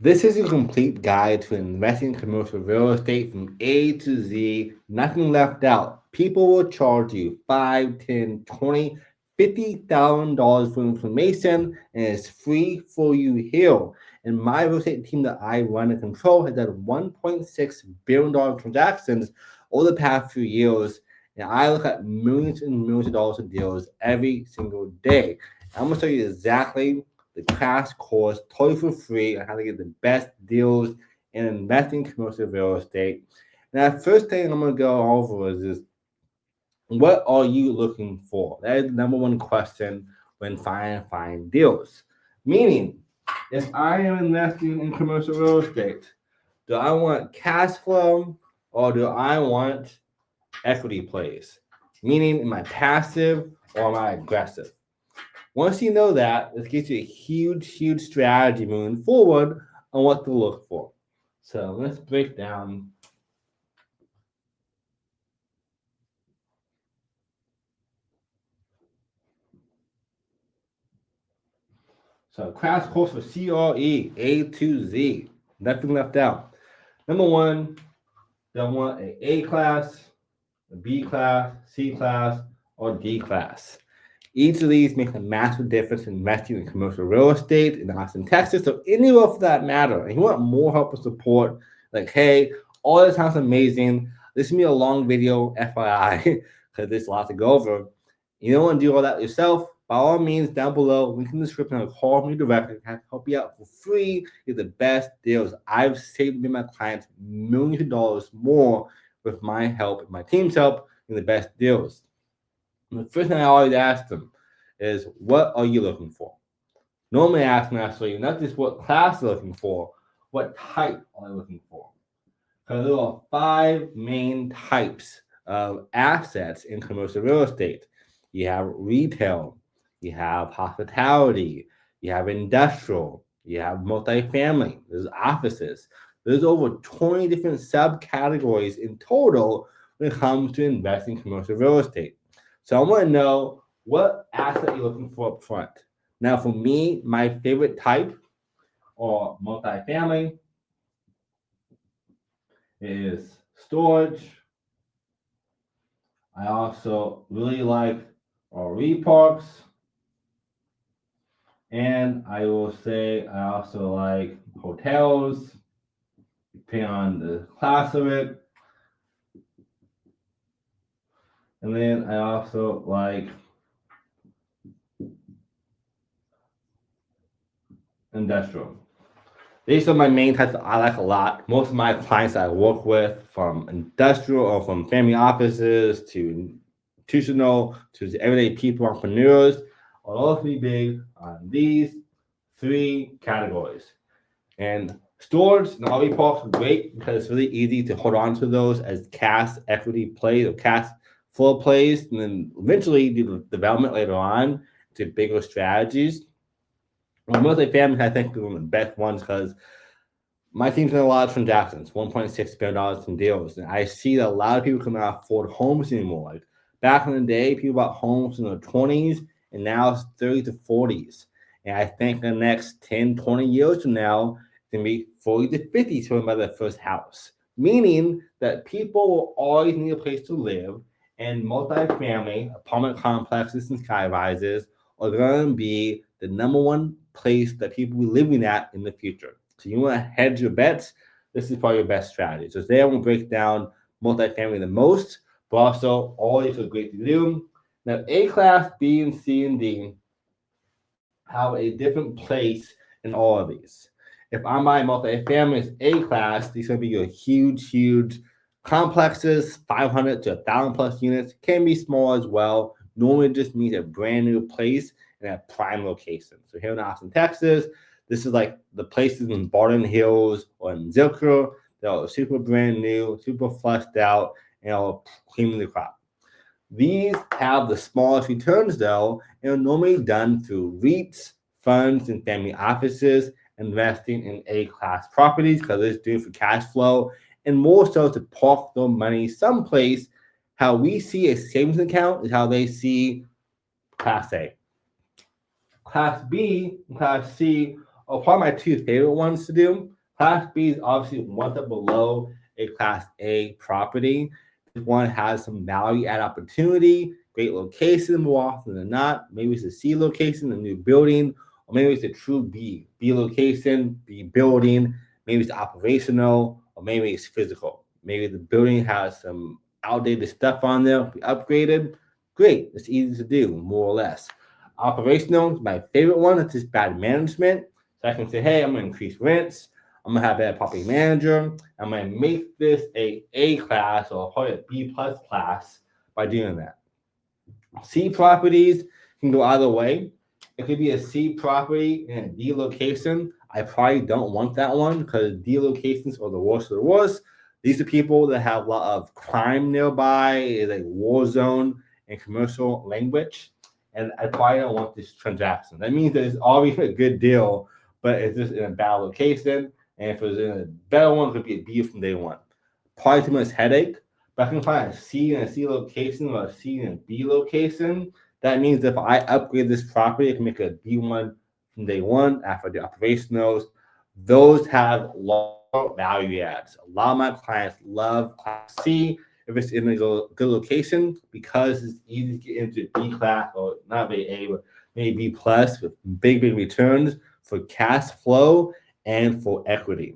This is a complete guide to investing in commercial real estate from A to Z, nothing left out. People will charge you $5, $10, $20, $50,000 for information, and it's free for you here. And my real estate team that I run and control has done $1.6 billion transactions over the past few years. And I look at millions and millions of dollars of deals every single day. I'm going to show you exactly the crash course totally for free on how to get the best deals in investing in commercial real estate. Now, the first thing I'm going to go over is what are you looking for? That is the number one question when finding deals. Meaning, if I am investing in commercial real estate, do I want cash flow or do I want equity plays? Meaning, am I passive or am I aggressive? Once you know that, this gives you a huge strategy moving forward on what to look for. So let's break down. So crash course for CRE, A to Z. Nothing left out. Number one, they'll want an A class, a B class, C class, or D class. Each of these makes a massive difference in investing in commercial real estate in Austin, Texas, or anywhere for that matter. And you want more help and support, like, hey, all this sounds amazing. This is going to be a long video, FYI, because there's a lot to go over. You don't want to do all that yourself. By all means, down below, link in the description, I'll call me directly. I can help you out for free. Get the best deals. I've saved me my clients millions of dollars more with my help and my team's help in the best deals. And the first thing I always ask them is, what are you looking for? Normally, I ask them actually not just what class they're looking for, what type are they looking for? Because there are 5 main types of assets in commercial real estate. You have retail, you have hospitality, you have industrial, you have multifamily, there's offices. There's over 20 different subcategories in total when it comes to investing in commercial real estate. So I want to know what asset you're looking for up front. Now, for me, my favorite type or multifamily is storage. I also really like RV parks. And I will say I also like hotels, depending on the class of it. And then I also like industrial. These are my main types that I like a lot. Most of my clients that I work with, from industrial or from family offices to institutional to everyday people, entrepreneurs, are all be big on these 3 categories. And storage and RV parks are great because it's really easy to hold on to those as cash equity plays or cash flow plays, and then eventually do the development later on to bigger strategies. Well, multifamily, I think, are one of the best ones because my team's done a lot of transactions, $1.6 billion in deals. And I see that a lot of people cannot afford homes anymore. Like back in the day, people bought homes in their 20s, and now it's 30s to 40s. And I think the next 10, 20 years from now, it's going to be 40 to 50 to buy their first house. Meaning that people will always need a place to live, and multifamily, apartment complexes, and sky rises are going to be the number one place that people will be living at in the future. So you want to hedge your bets. This is probably your best strategy. So today I will break down multifamily the most, but also all these are great to do. Now A class, B, and C, and D have a different place in all of these. If I'm buying multifamily as A class, these are going to be your huge complexes, 500 to 1,000 plus units. Can be small as well. Normally just means a brand new place in a prime location. So here in Austin, Texas, this is like the places in Barton Hills or in Zilker that are super brand new, super fleshed out, and are cream of the crop. These have the smallest returns though, and are normally done through REITs, funds, and family offices investing in A-class properties because it's due for cash flow and more so to park their money someplace. How we see a savings account is how they see Class A. Class B and Class C Probably my two favorite ones to do. Class B is obviously one step below a Class A property. This one has some value add opportunity, great location more often than not. Maybe it's a C location, a new building, or maybe it's a true B location, B building. Maybe it's operational, or maybe it's physical. Maybe the building has some outdated stuff on there, be upgraded. Great, it's easy to do, more or less. Operational is my favorite one. It's just bad management. So I can say, hey, I'm going to increase rents. I'm going to have a better property manager. I'm going to make this a class or probably a B plus class by doing that. C properties can go either way. It could be a C property in a D location. I probably don't want that one because D locations are the worst of the worst. These are people that have a lot of crime nearby, is a war zone in commercial language. And I probably don't want this transaction. That means that it's always a good deal, but it's just in a bad location. And if it was in a better one, it could be a B from day one. Probably too much headache, but I can find a C in a C location or a C in a B location. That means if I upgrade this property, I can make it a B1 from day one after the operationals. Those have lower value adds. A lot of my clients love Class C if it's in a good location because it's easy to get into B class or not really A, but maybe B plus with big returns for cash flow and for equity.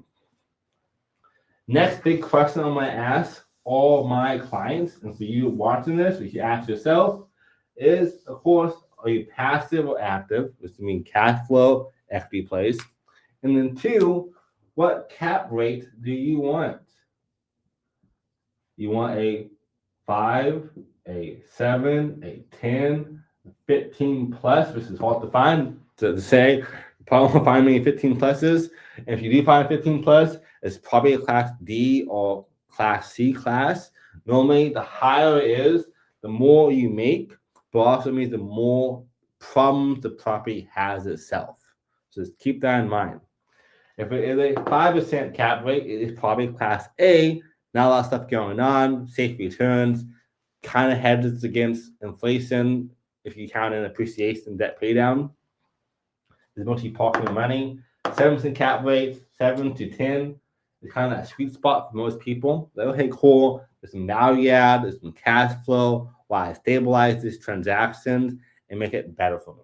Next big question I'm going to ask all my clients, and for you watching this, you should ask yourself, is, of course, are you passive or active? Which means cash flow, equity plays. And then two, what cap rate do you want? You want a 5, a 7, a 10, 15 plus, which is hard to find to say. You probably won't find many 15 pluses. And if you do find 15 plus, it's probably a Class D or Class C class. Normally, the higher it is, the more you make, but also means the more problems the property has itself. So just keep that in mind. If it is a 5% cap rate, it is probably Class A. Not a lot of stuff going on, safe returns, kind of hedges against inflation if you count in appreciation, debt pay down. There's mostly parking money. 7% cap rate, 7 to 10 is kind of that sweet spot for most people. Like, okay, cool. There's some value add, there's some cash flow, while I stabilize these transactions and make it better for me.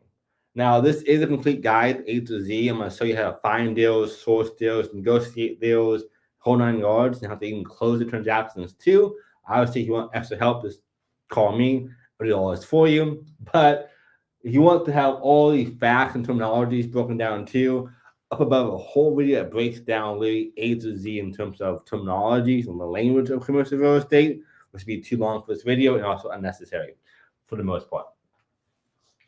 Now, this is a complete guide, A to Z. I'm going to show you how to find deals, source deals, negotiate deals, whole 9 yards, and how to even close the transactions too. Obviously, if you want extra help, just call me. I'll do all this for you. But if you want to have all these facts and terminologies broken down too, up above a whole video that breaks down literally A to Z in terms of terminologies and the language of commercial real estate, which would be too long for this video and also unnecessary for the most part.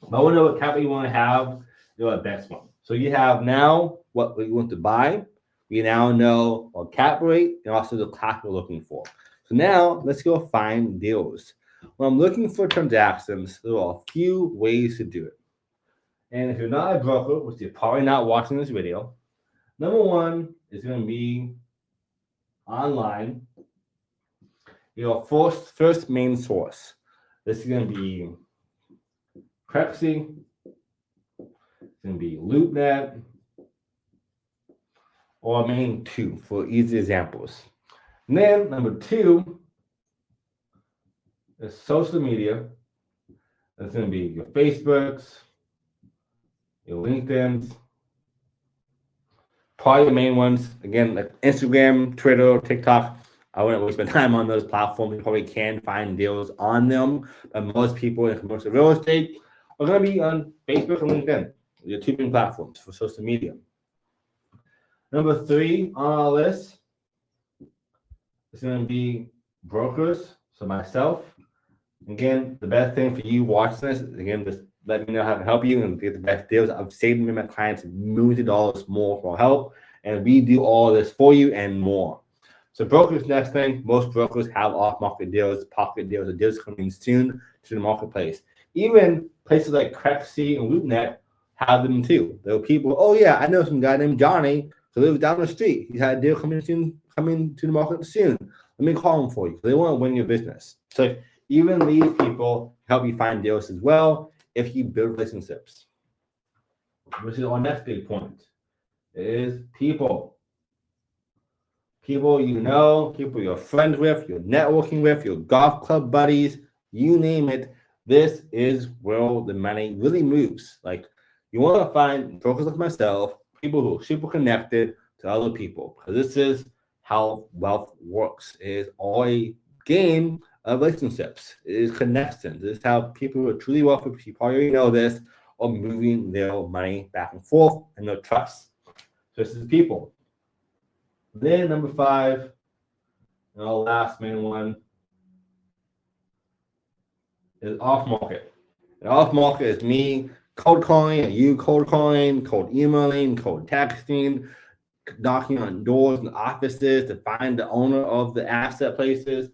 But I want to know what cap you want to have, the best one. So you have now what you want to buy. We now know what cap rate and also the class we're looking for. So now let's go find deals. When I'm looking for transactions, there are a few ways to do it. And if you're not a broker, which you're probably not watching this video, number one is going to be online. Your first main source. This is going to be Crexi. It's going to be LoopNet. Or main two for easy examples. And then number two is social media. That's going to be your Facebooks, your LinkedIn's, probably the main ones. Again, like Instagram, Twitter, TikTok. I wouldn't waste my time on those platforms. You probably can find deals on them, but most people in commercial real estate are going to be on Facebook and LinkedIn, your two main platforms for social media. Number three on our list is going to be brokers. So myself. Again, the best thing for you watching this, again, just let me know how to help you and get the best deals. I've saved me my clients millions of dollars more for help, and we do all this for you and more. So brokers, next thing, most brokers have off-market deals, pocket deals, or deals coming soon to the marketplace. Even places like Crexi and LoopNet have them too. There are people, oh yeah, I know some guy named Johnny who lives down the street. He's had a deal coming to the market soon. Let me call him for you. They want to win your business. So even these people help you find deals as well if you build relationships. Which is our next big point. is people. People you know, people you're friends with, you're networking with, your golf club buddies, you name it. This is where the money really moves. Like you want to find brokers like myself, people who are super connected to other people, because this is how wealth works. It is all a game of relationships. It is connections. This is how people who are truly wealthy, people already know this, are moving their money back and forth and their trust. So this is people. Then number five, and our last main one is off market. And off market is me cold calling, and you cold calling, cold emailing, cold texting, knocking on doors and offices to find the owner of the asset places.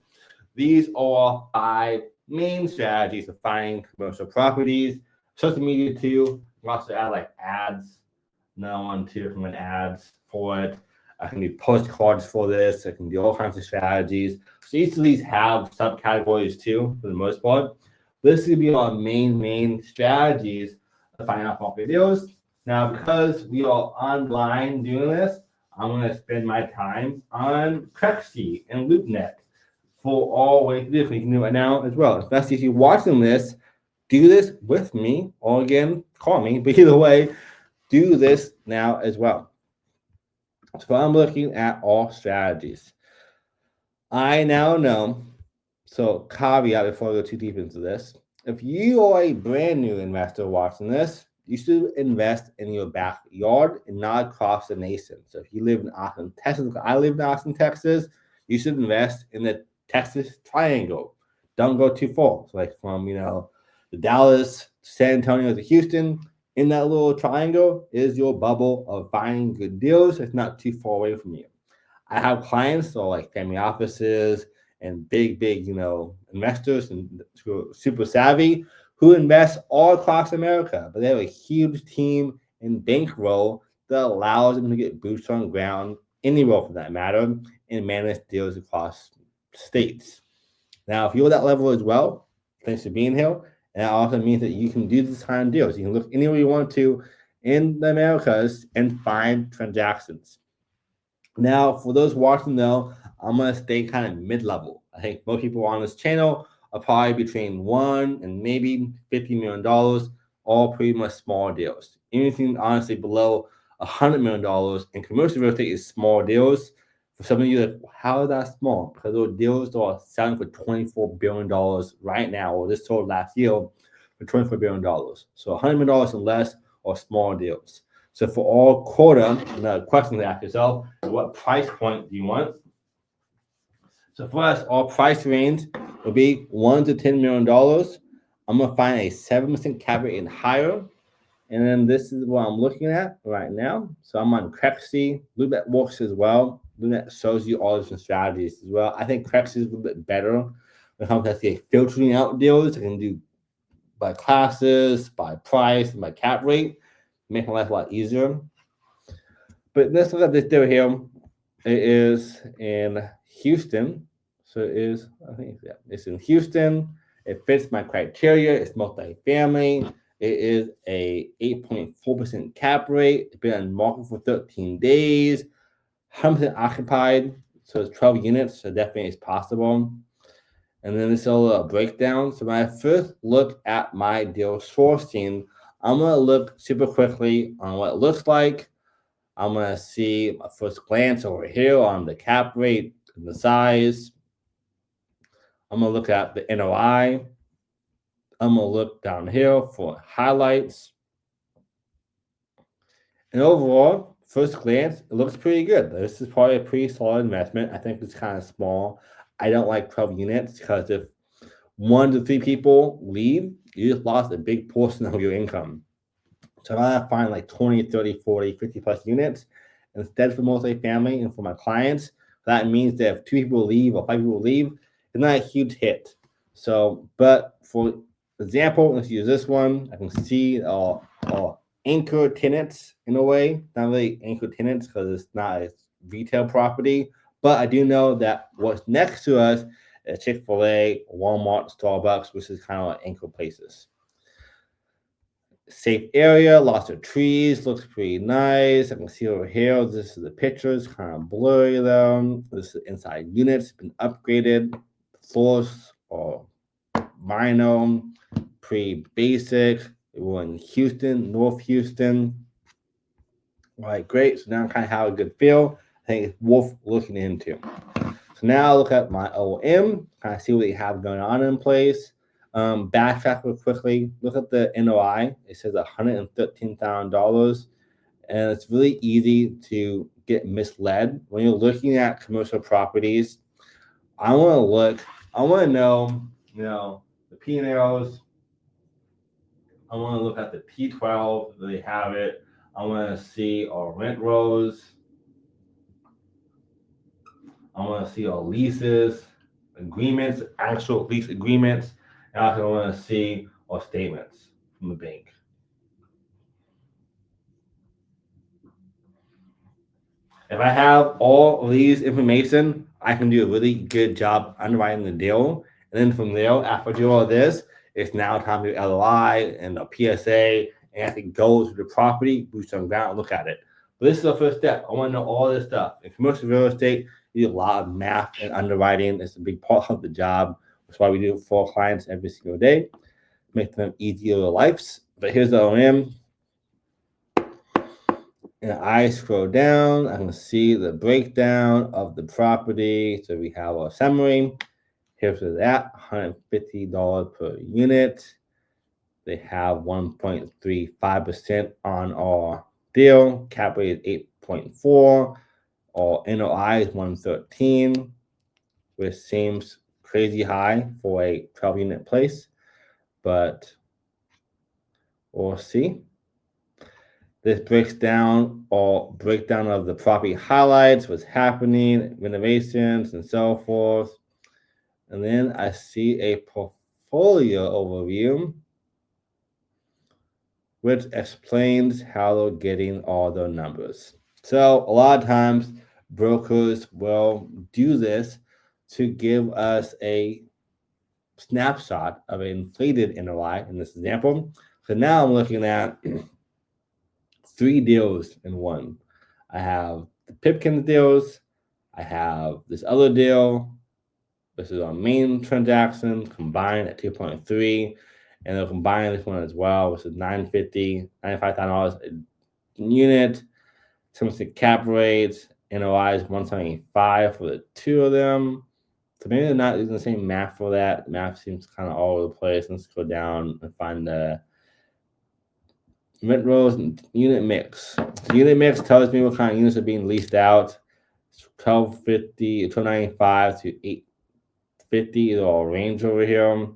These are five main strategies for finding commercial properties. Social media too. You also add like ads. Now on to recommend ads for it. I can do postcards for this. I can do all kinds of strategies. So each of these have subcategories too, for the most part. This is gonna be our main strategies of finding out market deals. Now, because we are online doing this, I'm gonna spend my time on Crexi and LoopNet for all ways to do this. You can do it now as well. Especially if you're watching this, do this with me, or again, call me. But either way, do this now as well. So I'm looking at all strategies. I now know, so caveat before I go too deep into this, if you are a brand new investor watching this, you should invest in your backyard and not across the nation. So if you live in Austin, Texas, like I live in Austin, Texas, you should invest in the Texas Triangle. Don't go too far. So like from, the Dallas, San Antonio to Houston, in that little triangle is your bubble of finding good deals. It's not too far away from you. I have clients, so like family offices and big, investors and who are super savvy who invest all across America, but they have a huge team and bankroll that allows them to get boots on the ground anywhere for that matter and manage deals across states. Now, if you're that level as well, thanks for being here. And that also means that you can do this kind of deals. You can look anywhere you want to in the Americas and find transactions. Now, for those watching though, I'm gonna stay kind of mid-level. I think most people on this channel are probably between $1 and maybe $50 million, all pretty much small deals. Anything honestly below $100 million in commercial real estate is small deals. For some of you, like, how is that small? Because those deals are selling for $24 billion right now, or this sold last year for $24 billion. So $100 million and less are small deals. So for all quarter, the question to ask yourself, what price point do you want? So for us, our price range will be $1 to $10 million. I'm gonna find a 7% cap rate and higher. And then this is what I'm looking at right now. So I'm on Crexi. LoopNet works as well. LoopNet shows you all different strategies as well. I think Crexi is a little bit better when it comes to filtering out deals. I can do by classes, by price, and by cap rate, make my life a lot easier. But let's look at this deal here. It is in Houston. So it is, I think, yeah, it's in Houston. It fits my criteria. It's multifamily. It is a 8.4% cap rate. It's been on market for 13 days. 100% occupied. So it's 12 units. So definitely it's possible. And then this is a little breakdown. So when I first look at my deal sourcing, I'm going to look super quickly on what it looks like. I'm going to see a first glance over here on the cap rate and the size. I'm going to look at the NOI. I'm going to look down here for highlights. And overall, first glance, it looks pretty good. This is probably a pretty solid investment. I think it's kind of small. I don't like 12 units because if 1 to 3 people leave, you just lost a big portion of your income. So I find like 20, 30, 40, 50 plus units instead for multifamily and for my clients. That means that if 2 people leave or 5 people leave, it's not a huge hit. So, but for example, let's use this one. I can see anchor tenants in a way, not really anchor tenants because it's not a retail property. But I do know that what's next to us is Chick-fil-A, Walmart, Starbucks, which is kind of like anchor places. safe area, lots of trees, looks pretty nice. I can see over here, this is the pictures, kind of blurry though. This is inside units, been upgraded. Floors are vinyl, pretty basic. We're in Houston, North Houston. All right, great. So now I kind of have a good feel. I think it's worth looking into. So now I look at my OM, kind of see what they have going on in place. Backtrack real quickly. Look at the NOI. It says $113,000, and it's really easy to get misled when you're looking at commercial properties. I want to look. I want to know, the P&Ls. I want to look at the P12. They have it. I want to see our rent rolls. I want to see our leases, agreements, actual lease agreements. And I also want to see our statements from the bank. If I have all of these information, I can do a really good job underwriting the deal. And then from there, after I do all this, it's now time to do LOI and a PSA, and I can go to the property, boots on the ground, and look at it. But this is the first step. I want to know all this stuff. In commercial real estate, you do a lot of math and underwriting. It's a big part of the job. That's why we do it for clients every single day, make them easier lives. But here's the OM. And I scroll down, I can see the breakdown of the property. So we have our summary. Here's that, $150 per unit. They have 1.35% on our deal. Cap rate is 8.4. Our NOI is 113, which seems crazy high for a 12-unit place, but we'll see. This breaks down or breakdown of the property highlights, what's happening, renovations, and so forth. And then I see a portfolio overview, which explains how they're getting all their numbers. So a lot of times brokers will do this to give us a snapshot of an inflated NOI in this example. So now I'm looking at 3 deals in one. I have the Pipkins deals. I have this other deal. This is our main transaction combined at 2.3. And they'll combine this one as well, which is $950, $95,000 a unit. Some of the cap rates, NOI is 175 for the two of them. So maybe they're not using the same math for that. The math seems kind of all over the place. Let's go down and find the rent rolls and unit mix. So unit mix tells me what kind of units are being leased out. It's 1250, 1295 to 850 is all range over here.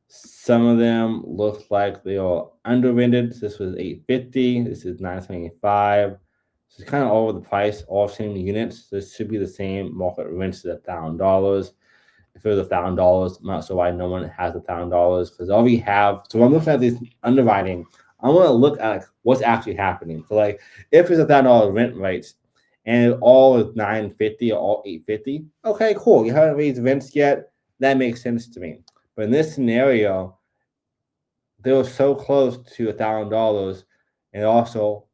Some of them look like they are underrented. This was 850. This is 975. So it's kind of all over the price, all same units. This should be the same market rents at $1,000. If it was $1,000, I'm not sure why no one has $1,000 because all we have. So when I'm looking at this underwriting, I want to look at what's actually happening. So like if it's $1,000 rent rates and it all is 950 or all 850, okay, cool. You haven't raised rents yet. That makes sense to me. But in this scenario, they were so close to $1,000 and also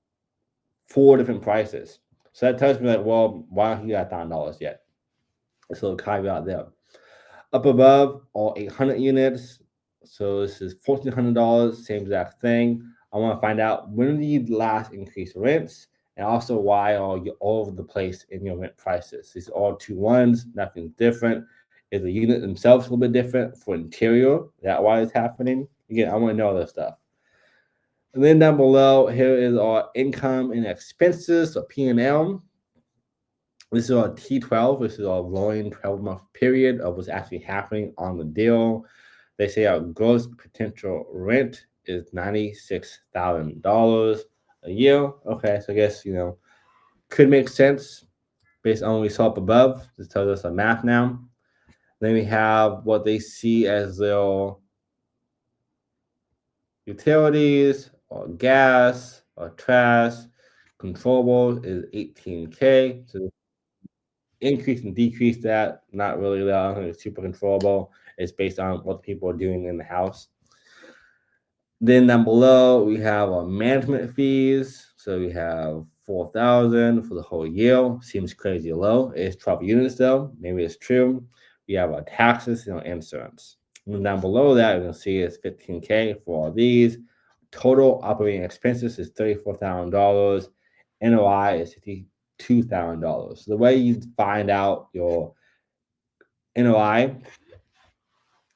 4 different prices. So that tells me that, well, why don't you got $1,000 yet? It's a little caveat there. Up above, all 800 units. So this is $1,400, same exact thing. I want to find out when did you last increase rents and also why are you all over the place in your rent prices. These are all 2-1s, nothing's different. Is the unit themselves a little bit different for interior? That why it's happening? Again, I want to know this stuff. And then down below, here is our income and expenses, so P&L. This is our T12. This is our rolling 12-month period of what's actually happening on the deal. They say our gross potential rent is $96,000 a year. Okay, so I guess, could make sense based on what we saw up above. This tells us our math now. Then we have what they see as their utilities or gas or trash. Controllables is $18K. So increase and decrease that, not really that. It's super controllable. It's based on what people are doing in the house. Then down below, we have our management fees. So we have $4,000 for the whole year. Seems crazy low. It's 12 units though. Maybe it's true. We have our taxes and our insurance. And down below that, you can see it's $15K for all these. Total operating expenses is $34,000. NOI is $52,000. So the way you find out your NOI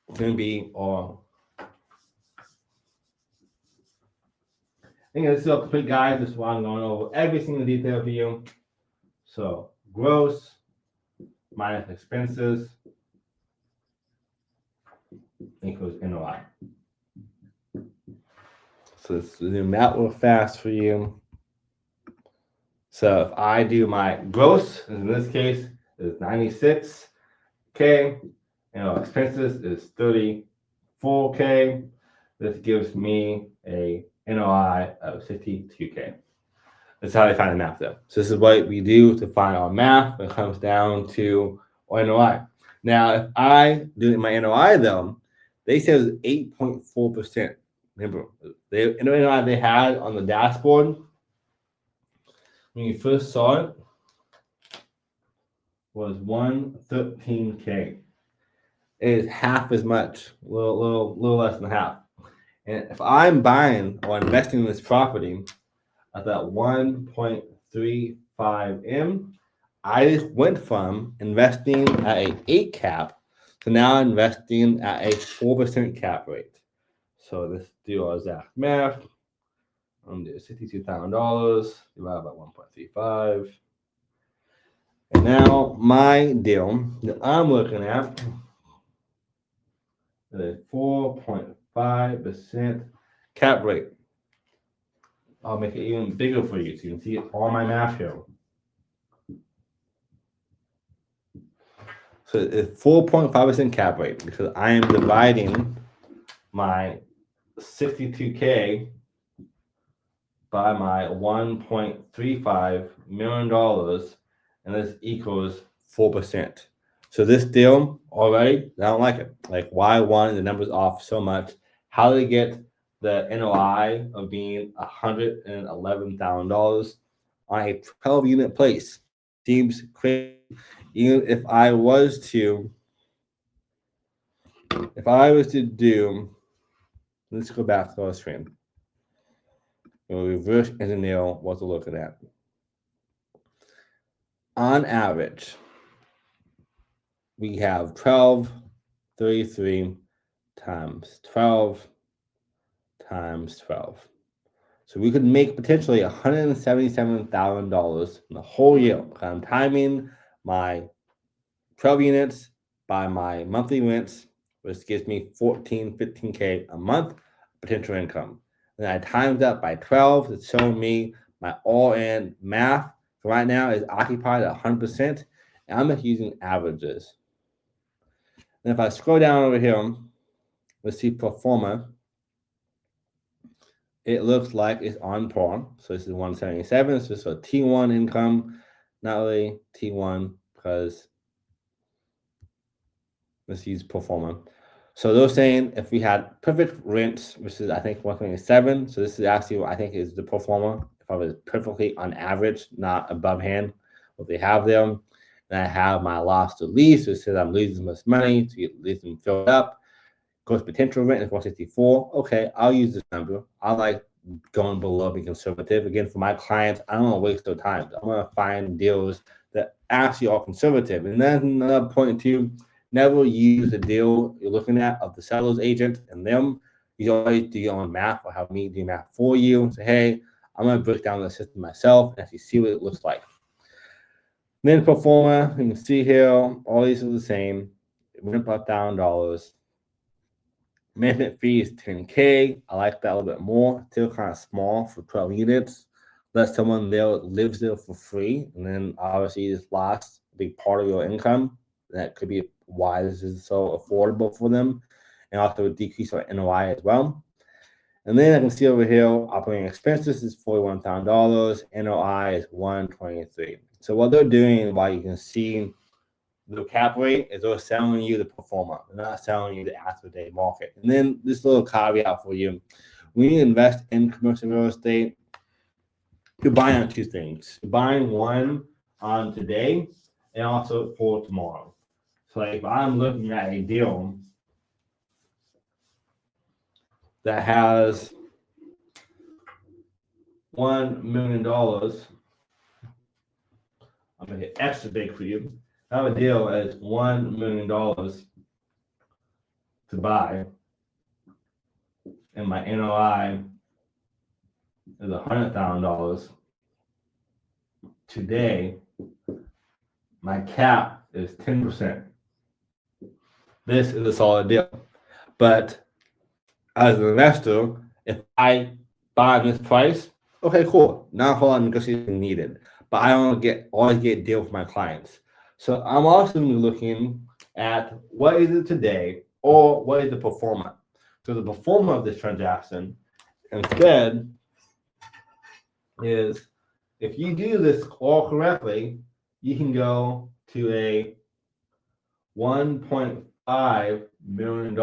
is going to be, or I think this is a complete guide. This is why I'm going over every single detail for you. So gross minus expenses equals NOI. So let's zoom out real fast for you. So if I do my gross, in this case, is $96K, and our expenses is $34K. This gives me a NOI of $52K. That's how they find the math though. So this is what we do to find our math when it comes down to our NOI. Now, if I do my NOI though, they said it was 8.4%. Remember, the NOI they had on the dashboard when you first saw it was $113K. It is half as much, a little less than half. And if I'm buying or investing in this property at that 1.35M, I just went from investing at a 8 cap to now investing at a 4% cap rate. So let's do our exact math. I'm gonna do $62,000 divided by 1.35. And now my deal that I'm looking at is a 4.5% cap rate. I'll make it even bigger for you so you can see all my math here. So it's 4.5% cap rate because I am dividing my 62K by my $1.35 million, and this equals 4%. So this deal already, I don't like it. Like, why one, the numbers off so much? How did they get the NOI of being $111,000 on a 12-unit place? Seems crazy. Even if I was to do, let's go back to our screen. We'll reverse engineer what we're looking at. On average, we have 1233 times 12 times 12. So we could make potentially $177,000 in the whole year. I'm timing my 12 units by my monthly rents, which gives me 15K a month potential income. Then I times that by 12. It's showing me my all-in math. So right now is occupied at 100%, and I'm just using averages. And if I scroll down over here, let's see Forma. It looks like it's on par. So this is 177. So this is a T1 income, not really T1 because let's use Forma. So they're saying if we had perfect rents, which is I think 127. So this is actually what I think is the Forma. If I was perfectly on average, not above hand, what they have there. Then I have my loss to lease, which says I'm losing much money to get lease them filled up. Gross potential rent is 164. Okay, I'll use this number. I like going below being conservative. Again, for my clients, I don't want to waste their time. I want to find deals that actually are conservative. And then another point too, never use the deal you're looking at of the seller's agent and them. You always do your own math or have me do math for you. Say, hey, I'm going to break down the system myself and actually see what it looks like. And then Forma, you can see here, all these are the same. It went up $1,000. Management fee is $10K. I like that a little bit more. Still kind of small for 12 units. Let someone there lives there for free, and then obviously this lost a big part of your income. That could be why this is so affordable for them, and also a decrease our NOI as well. And then I can see over here, operating expenses is $41,000. NOI is $123. So what they're doing, while you can see the cap rate, is they're selling you the Forma. They're not selling you the after day market. And then this little caveat for you: when you invest in commercial real estate, you're buying on two things. You're buying one on today and also for tomorrow. So like if I'm looking at a deal that has $1 million, I'm gonna get extra big for you. I have a deal at $1 million to buy, and my NOI is $100,000. Today, my cap is 10%. This is a solid deal. But as an investor, if I buy this price, okay, cool. Not a whole lot of negotiation needed. But I don't always get a deal with my clients. So I'm also looking at what is it today or what is the pro forma. So the pro forma of this transaction instead is if you do this all correctly, you can go to a $1.5 million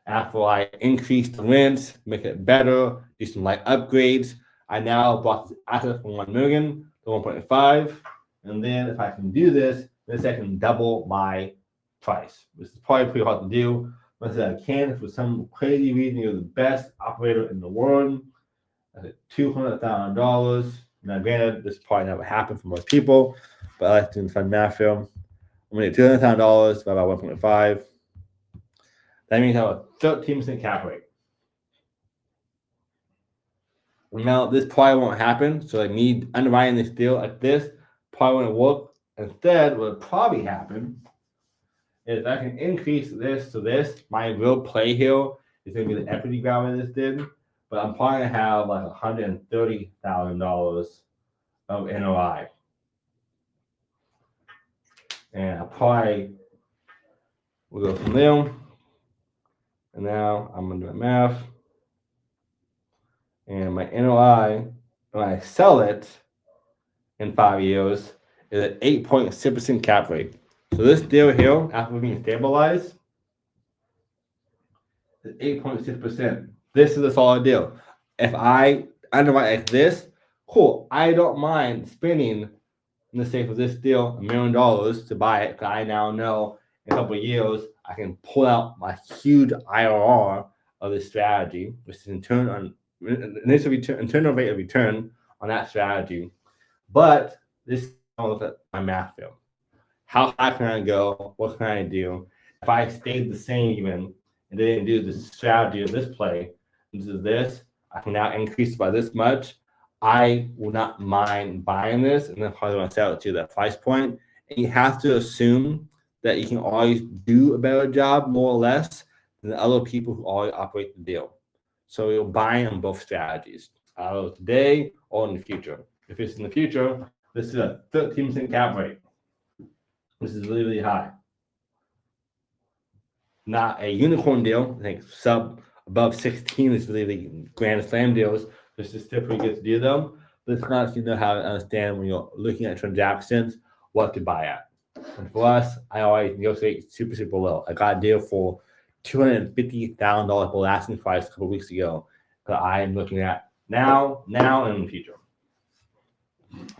after I increase the rents, make it better, do some light upgrades. I now bought the asset from 1 million to 1.5. And then if I can do this, I can double my price. This is probably pretty hard to do. But I said I can, for some crazy reason, you're the best operator in the world. I said $200,000. Now, granted, this probably never happened for most people, but I like to do fun math here. I'm going to get $200,000 divided by 1.5. That means I have a 13% cap rate. Now, this probably won't happen. So, me underwriting this deal like this probably won't work. Instead, what will probably happen is I can increase this to this. My real play here is going to be the equity value this did. But I'm probably going to have like $130,000 of NOI. And I probably will go from there. And now I'm going to do my math. And my NOI, when I sell it in 5 years, is at 8.6% cap rate. So this deal here, after being stabilized, is 8.6%. This is a solid deal. If I underwrite like this, cool. I don't mind spending, let's say for this deal, $1 million to buy it, because I now know in a couple of years I can pull out my huge IRR of this strategy, which is internal rate of return on that strategy. But this, I'll look at my math field. How high can I go? What can I do? If I stayed the same even and didn't do the strategy of this play, into this, I can now increase by this much. I will not mind buying this, and then probably want to sell it to that price point. And you have to assume that you can always do a better job, more or less, than the other people who always operate the deal. So you're buying on both strategies, either today or in the future. If it's in the future, this is a 13% cap rate. This is really, really high. Not a unicorn deal. I think above 16 is really grand slam deals. This is still pretty good to do them. But it's not, you know how to understand when you're looking at transactions what to buy at. And for us, I always negotiate super, super low. I got a deal for $250,000 below asking price a couple weeks ago that I am looking at now, and in the future.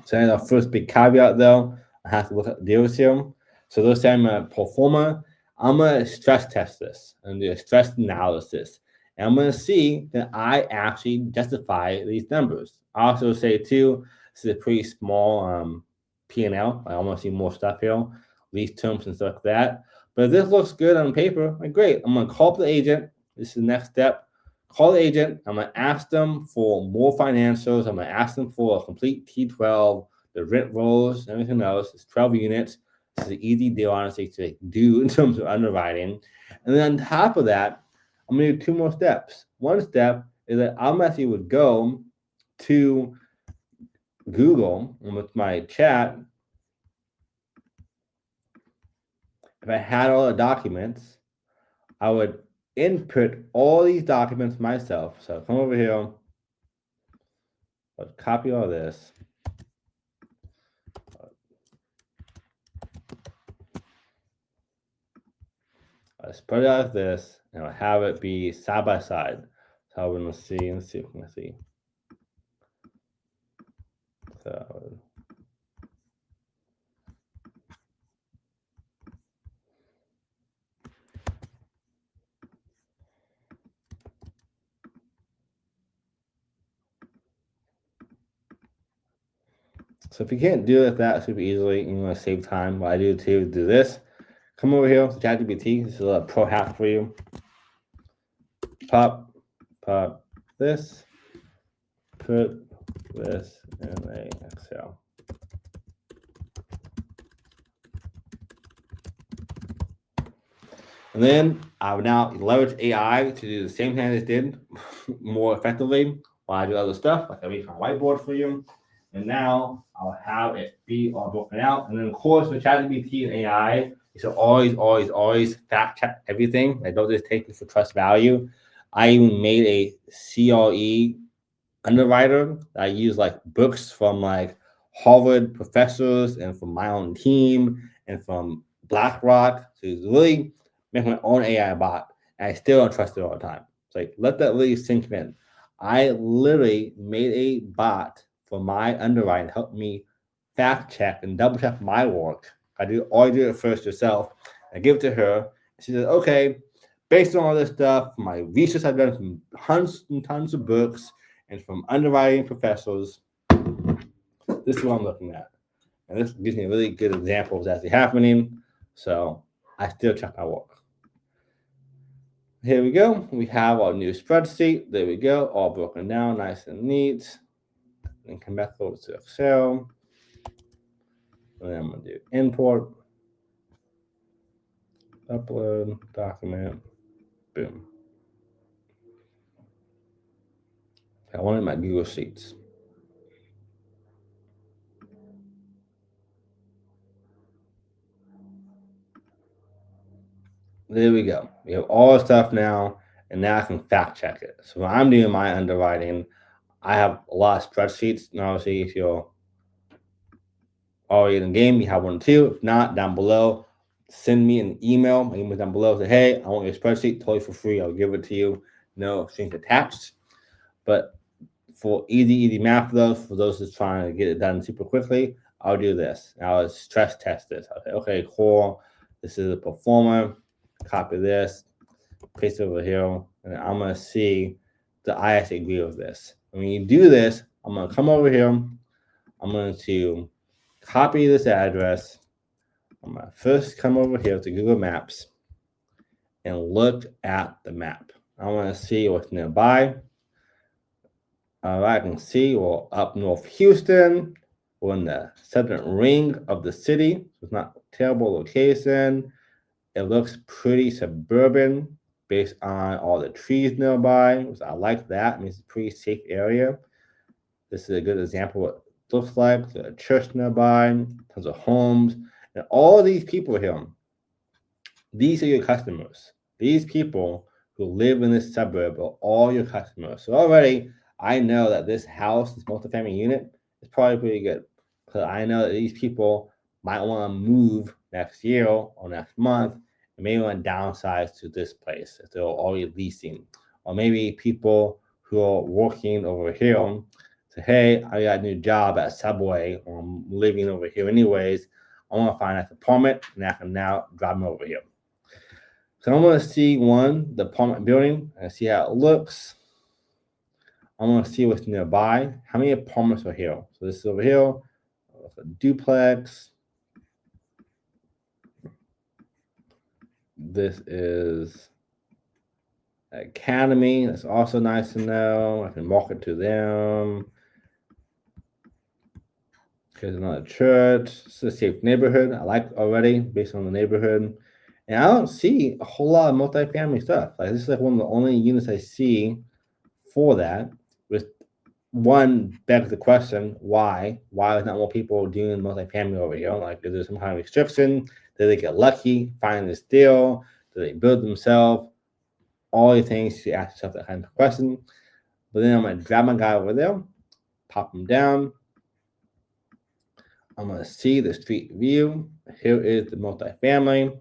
So that's our first big caveat, though. I have to look at the deals here. So let's say I'm a pro forma. I'm going to stress test this and do a stress analysis. And I'm going to see that I actually justify these numbers. I also say, too, this is a pretty small P&L. I almost see more stuff here, lease terms and stuff like that. But if this looks good on paper, like, great. I'm going to call up the agent. This is the next step. Call the agent. I'm going to ask them for more financials. I'm going to ask them for a complete T12, the rent rolls, everything else. It's 12 units. It's an easy deal, honestly, to do in terms of underwriting. And then on top of that, I'm going to do two more steps. One step is that I'm actually would go to Google and with my chat. If I had all the documents, I would input all these documents myself. So come over here. Let's copy all this. I spread it out like this, and I'll have it be side by side. So we're gonna see. Let's see. Let's see. So if you can't do it that super easily, and you want to save time, what I do too is do this. Come over here to ChatGPT. This is a pro hack for you. Pop this. Put this in a Excel. And then I would now leverage AI to do the same thing I just did more effectively while I do other stuff, like I make my whiteboard for you. And now I'll have it be all broken out. And then, of course, with ChatGPT and AI, you should always fact check everything. I don't just take it for trust value. I even made a CRE underwriter. I use like books from like Harvard professors and from my own team and from BlackRock to really make my own AI bot. And I still don't trust it all the time. It's like, let that really sink in. I literally made a bot for my underwriting to help me fact check and double check my work. I do it first yourself. I give it to her. She says, okay, based on all this stuff, my research I've done from tons and tons of books and from underwriting professors, this is what I'm looking at. And this gives me a really good example of that's happening. So I still check my work. Here we go. We have our new spreadsheet. There we go. All broken down, nice and neat. And come back over to Excel. And then I'm going to do import, upload, document, boom. I want it in my Google Sheets. There we go. We have all the stuff now, and now I can fact check it. So when I'm doing my underwriting, I have a lot of spreadsheets. And obviously, if you're already in the game, you have one too. If not, down below, send me an email. My email down below. Say, hey, I want your spreadsheet totally for free. I'll give it to you. No strings attached. But for easy math, though, for those that's trying to get it done super quickly, I'll do this. I'll stress test this. I'll say, okay, cool. This is a performer. Copy this, paste it over here, and I'm gonna see that I actually agree with this. And when you do this, I'm gonna come over here. I'm going to copy this address. I'm gonna first come over here to Google Maps and look at the map. I want to see what's nearby. I can see we're up north Houston. We're in the southern ring of the city. So it's not a terrible location. It looks pretty suburban based on all the trees nearby. So I like that. It means it's a pretty safe area. This is a good example of what it looks like. There's a church nearby, tons of homes. And all these people here, these are your customers. These people who live in this suburb are all your customers. So already, I know that this house, this multifamily unit, is probably pretty good. Because I know that these people might want to move next year or next month and maybe want to downsize to this place if they're already leasing. Or maybe people who are working over here say, hey, I got a new job at Subway, or I'm living over here anyways. I want to find an apartment, and I can now drive them over here. So I'm going to see the apartment building, and see how it looks. I'm going to see what's nearby. How many apartments are here? So this is over here, a duplex. This is Academy. That's also nice to know. I can market to them. Here's another church. It's a safe neighborhood. I like already based on the neighborhood. And I don't see a whole lot of multifamily stuff. Like this is like one of the only units I see for that. With one begs the question, why? Why is not more people doing multifamily over here? Like, is there some kind of restriction? Did they get lucky finding this deal? Do they build themselves? All these things you ask yourself that kind of question. But then I'm gonna grab my guy over there, pop him down. I'm going to see the street view. Here is the multifamily.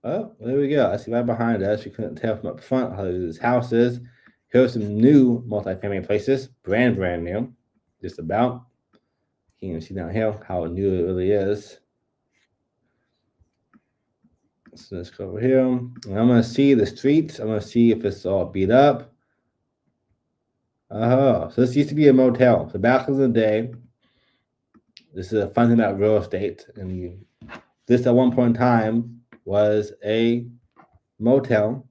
Oh, there we go. I see right behind us. You couldn't tell from up front how this house is. Here's some new multifamily places, brand new, just about. You can see down here how new it really is. So let's go over here. And I'm gonna see the streets. I'm gonna see if it's all beat up. Oh, so this used to be a motel. So back in the day, this is a fun thing about real estate. And this at one point in time was a motel.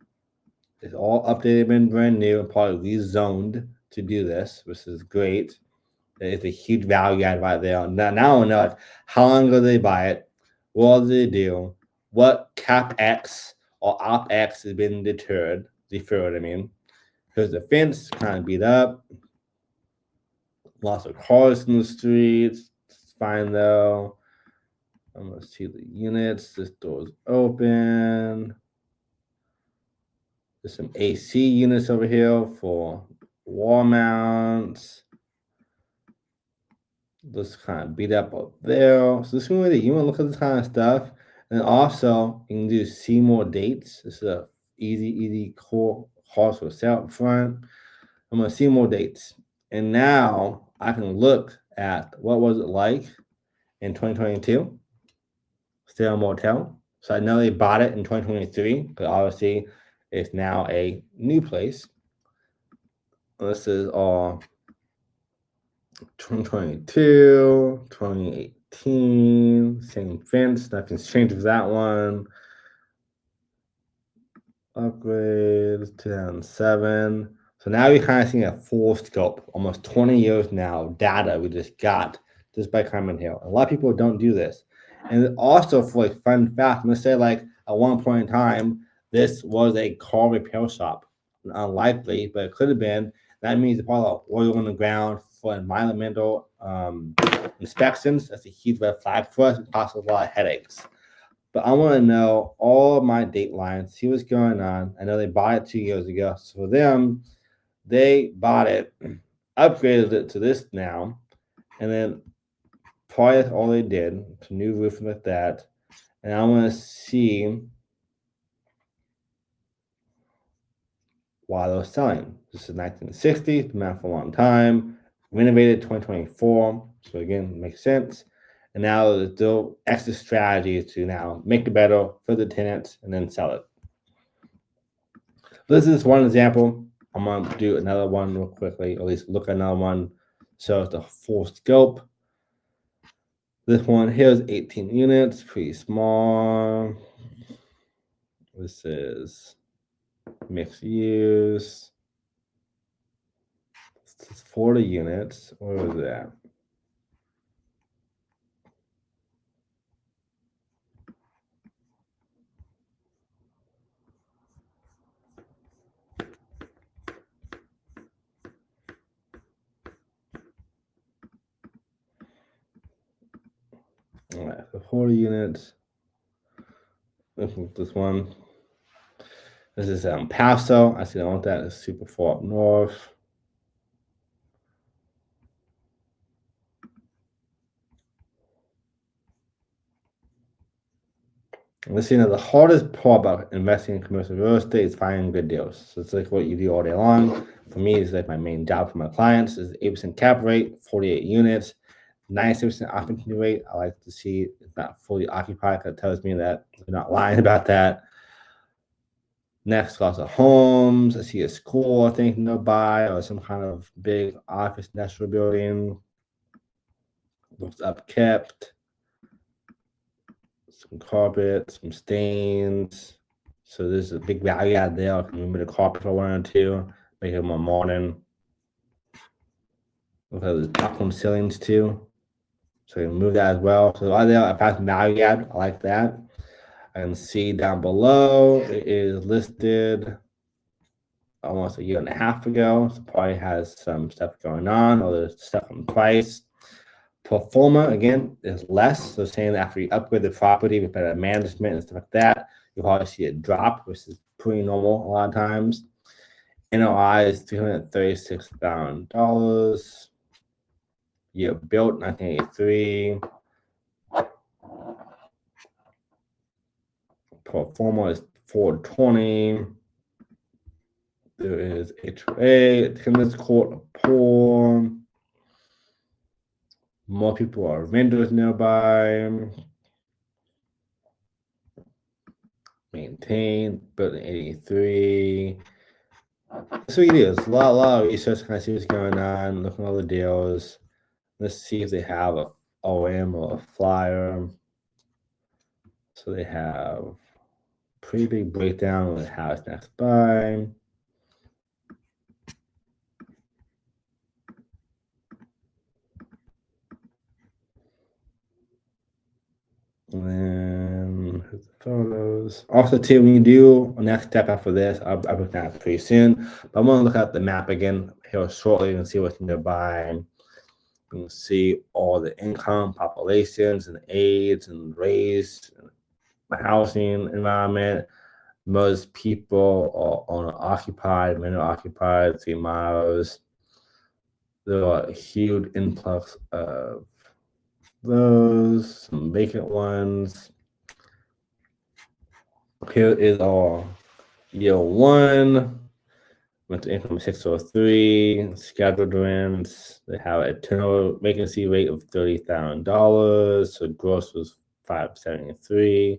It's all updated and brand new and probably rezoned to do this, which is great. It's a huge value add right there. Now I know how long ago they buy it, what do they do, what CapEx or OpEx has been deferred. I mean, because the fence kind of beat up, lots of cars in the streets. It's fine though. I'm gonna see the units. This door's open. There's some AC units over here for wall mounts. This kind of beat up there. So this one really, you want to look at this kind of stuff. And also, you can do see more dates. This is a easy core horse for sale up front. I'm gonna see more dates. And now I can look at what was it like in 2022. Still a motel. So I know they bought it in 2023, but obviously it's now a new place. This is all 2022, 2018, same fence, nothing's changed with that one. Upgrades, 2007. So now you're kind of seeing a full scope, almost 20 years now, data we just got just by coming here. A lot of people don't do this. And also for like fun fact, let's say like at one point in time, this was a car repair shop. Unlikely, but it could have been. That means the probably oil on the ground for environmental inspections. That's a huge red flag for us. It causes a lot of headaches. But I want to know all of my date lines, see what's going on. I know they bought it 2 years ago. So for them, they bought it, upgraded it to this now, and then probably that's all they did. Some new roofing like that. And I want to see why they're selling. This is 1960, been around for a long time. Renovated 2024. So again, makes sense. And now there's still extra strategies to now make it better for the tenants and then sell it. This is one example. I'm going to do another one real quickly, or at least look at another one. So it's the full scope. This one here is 18 units, pretty small. This is mixed use. This is 40 units. Where was that? All right, so 40 units. This one. This is Paso. I see I want that. It's super far up north. Let's see, now the hardest part about investing in commercial real estate is finding good deals. So it's like what you do all day long. For me, it's like my main job for my clients is 8% cap rate, 48 units, 96% occupancy rate. I like to see it's not fully occupied because it tells me that they're not lying about that. Next, lots of homes. I see a school I think nearby or some kind of big office industrial building. Looks upkept. Some carpet, some stains. So there's a big value add there. I can remove the carpet if I wanted to, make it more modern. Look at the popcorn ceilings too. So I can move that as well. So right there, I found some value add. I like that. I can see down below it is listed almost a year and a half ago. So probably has some stuff going on or there's stuff on price. Forma again is less. So saying that after you upgrade the property with better management and stuff like that, you'll probably see a drop, which is pretty normal a lot of times. NOI is $336,000. Year built 1983. Forma is 420. There is HOA, tennis court, pool. More people are vendors nearby. Maintain, building 83. So it is a lot of research. Kind of see what's going on, looking at all the deals. Let's see if they have a OM or a flyer. So they have pretty big breakdown of how it's next by. And then here's the photos. Also, too, when you do a next step after this, I'll look at pretty soon. But I'm gonna look at the map again here shortly and see what's nearby. You can see all the income, populations, and age, and race, and housing environment. Most people are owner occupied, rental occupied, 3 miles. There are a huge influx of those, some vacant ones. Here is our year 1. Went to income 603, scheduled rents. They have a turnover vacancy rate of $30,000. So gross was 573.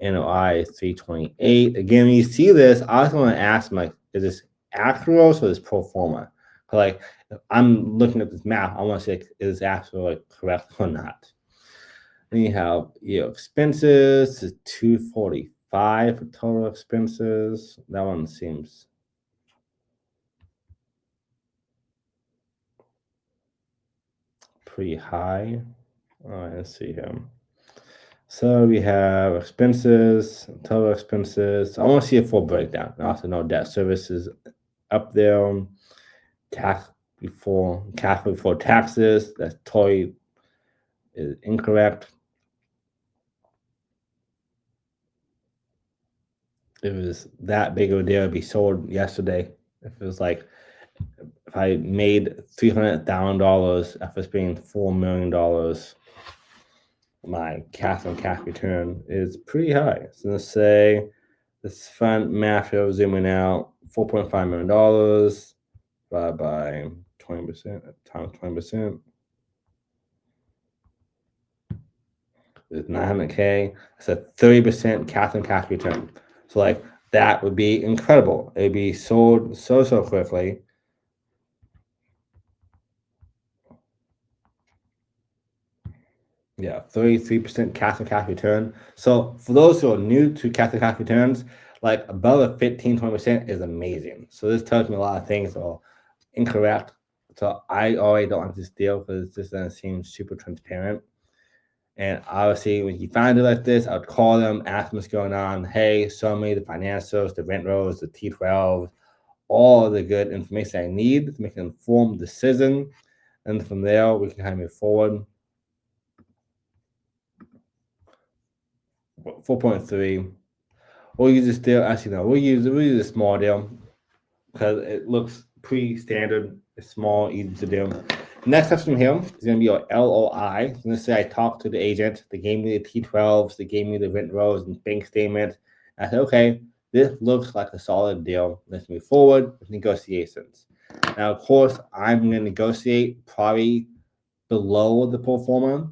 NOI is 328. Again, when you see this, I also want to ask, like, is this actual or is pro forma? Like, if I'm looking at this map, I want to say, is this actual, like, correct or not? Then you have your expenses is 245 for total expenses. That one seems pretty high. All right, let's see here. So we have expenses, total expenses. I want to see a full breakdown. I also know debt service is up there. Cash before taxes. That's totally is incorrect. It was that big of a deal to be sold yesterday. If it was like, if I made $300,000 after spending $4 million, my cash on cash return is pretty high. So let's say this fund math here, zooming out, $4.5 million divided by 20% times 20%. It's 900K. That's a 30% cash on cash return. So like that would be incredible. It'd be sold so quickly. Yeah, 33% cash on cash return. So for those who are new to cash on cash returns, like above a 15-20% is amazing. So this tells me a lot of things are incorrect. So I already don't like this deal because this doesn't seem super transparent. And obviously, when you find it like this, I would call them, ask them what's going on. Hey, show me the financials, the rent rolls, the T12, all the good information I need to make an informed decision. And from there, we can kind of move forward. 4.3. We'll use this deal. Actually, no, we'll use a small deal because it looks pretty standard. It's small, easy to do. Next up from here is going to be your LOI. So let's say I talked to the agent. They gave me the T12s. They gave me the rent rolls and bank statement. I said, okay, this looks like a solid deal. Let's move forward with negotiations. Now, of course, I'm going to negotiate probably below the pro forma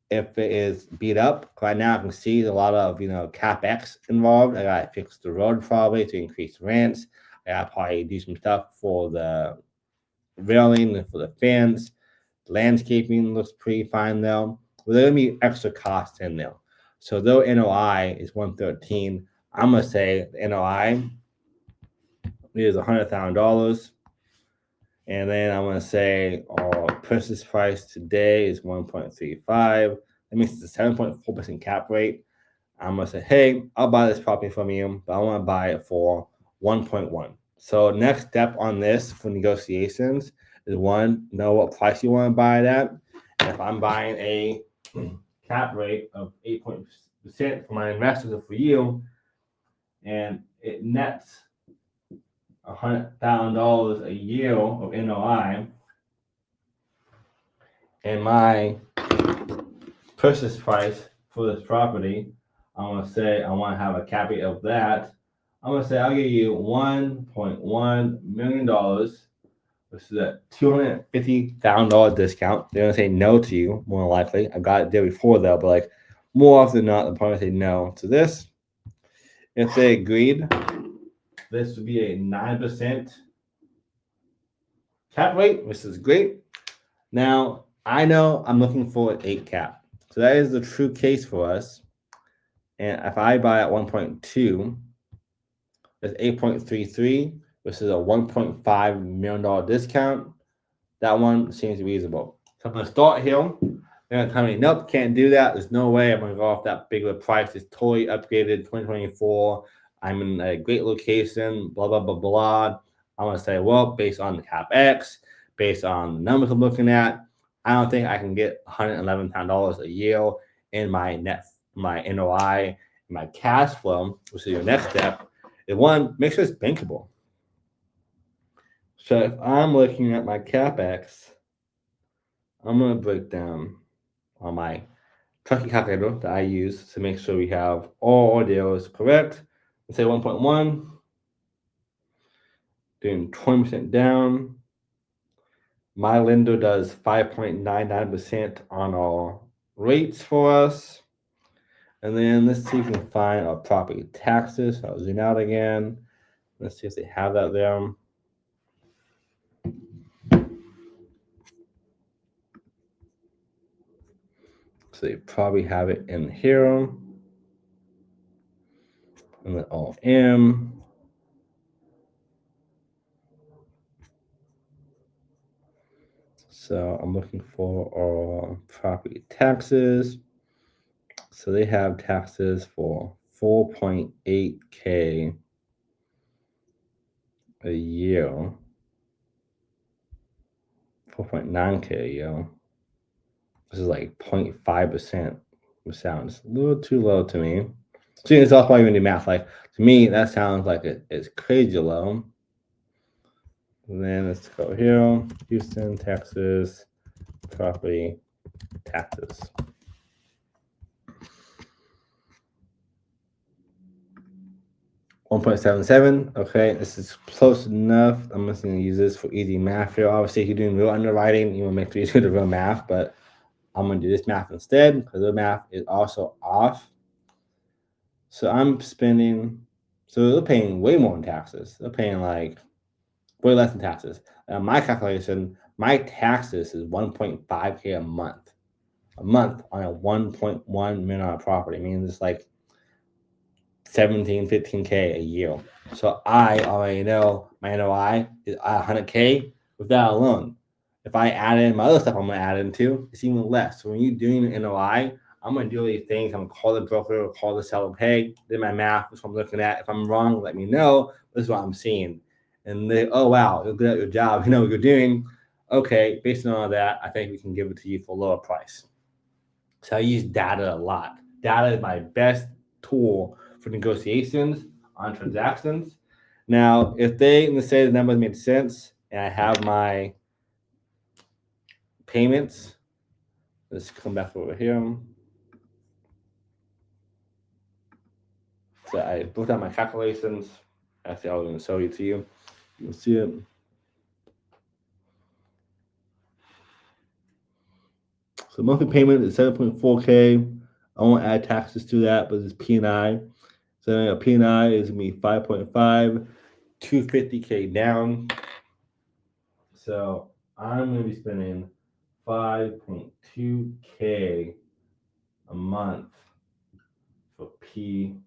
if it is beat up. Right now, I can see a lot of CapEx involved. I got to fix the road probably to increase rents. I got to probably do some stuff for the railing and for the fence. Landscaping looks pretty fine though. But there gonna be extra costs in there. So though NOI is 113, I'm gonna say the NOI is $100,000. And then I'm gonna say our purchase price today is 1.35. That means it's a 7.4% cap rate. I'm gonna say, hey, I'll buy this property from you, but I want to buy it for 1.1. So next step on this for negotiations is one, know what price you want to buy it at. And if I'm buying a cap rate of 8% for my investors or for you, and it nets $100,000 a year of NOI, and my purchase price for this property, I'm gonna say I want to have a cap rate of that. I'm gonna say I'll give you $1.1 million. This is a $250,000 discount. They're gonna say no to you more than likely. I got it there before though, but like more often than not, they'll probably say no to this. If they agreed, this would be a 9% cap rate, which is great. Now I know I'm looking for an 8 cap, so that is the true case for us. And if I buy at 1.2, that's 8.33, which is a $1.5 million discount. That one seems reasonable. So I'm gonna start here. They're gonna tell me, nope, can't do that. There's no way I'm gonna go off that big of a price. It's totally upgraded 2024. I'm in a great location, blah, blah, blah, blah. I'm gonna say, well, based on the CapEx, based on the numbers I'm looking at, I don't think I can get $111 a year in my NOI, my cash flow, which is your next step. Is one, make sure it's bankable. So if I'm looking at my CapEx, I'm going to break down on my Crexi calculator that I use to make sure we have all deals correct. Let's say 1.1, doing 20% down. My lender does 5.99% on our rates for us. And then let's see if we can find our property taxes. I'll zoom out again. Let's see if they have that there. So they probably have it in here. And then all M. So I'm looking for our property taxes. So they have taxes for 4.8K a year, 4.9K a year. This is like 0.5%, which sounds a little too low to me. So it's also why you do math. Like to me, that sounds like it's crazy low. And then let's go here, Houston, Texas, property taxes. 1.77. Okay, this is close enough. I'm just going to use this for easy math here. Obviously, if you're doing real underwriting, you will make sure you do the real math, but I'm going to do this math instead because the math is also off. So I'm spending, so they're paying way more in taxes. They're paying like way less in taxes. My calculation, my taxes is 1.5K a month on a 1.1 million property. I mean, it's like 17, 15K a year. So I already know my NOI is 100K with that alone. If I add in my other stuff I'm gonna add into, it's even less. So when you're doing an NOI, I'm gonna do these things. I'm gonna call the broker, call the seller, hey, did my math, that's what I'm looking at. If I'm wrong, let me know. This is what I'm seeing. And they, oh wow, you're good at your job, you know what you're doing. Okay, based on all that, I think we can give it to you for a lower price. So I use data a lot. Data is my best tool for negotiations on transactions. Now, if they say the numbers made sense and I have my payments, let's come back over here. So I looked at my calculations. Actually, I was going to show it to you. You can see it. So monthly payment is 7.4K. I won't add taxes to that, but it's P&I. So a P&I is going to be 5.5, 250K down. So I'm going to be spending 5.2K a month for P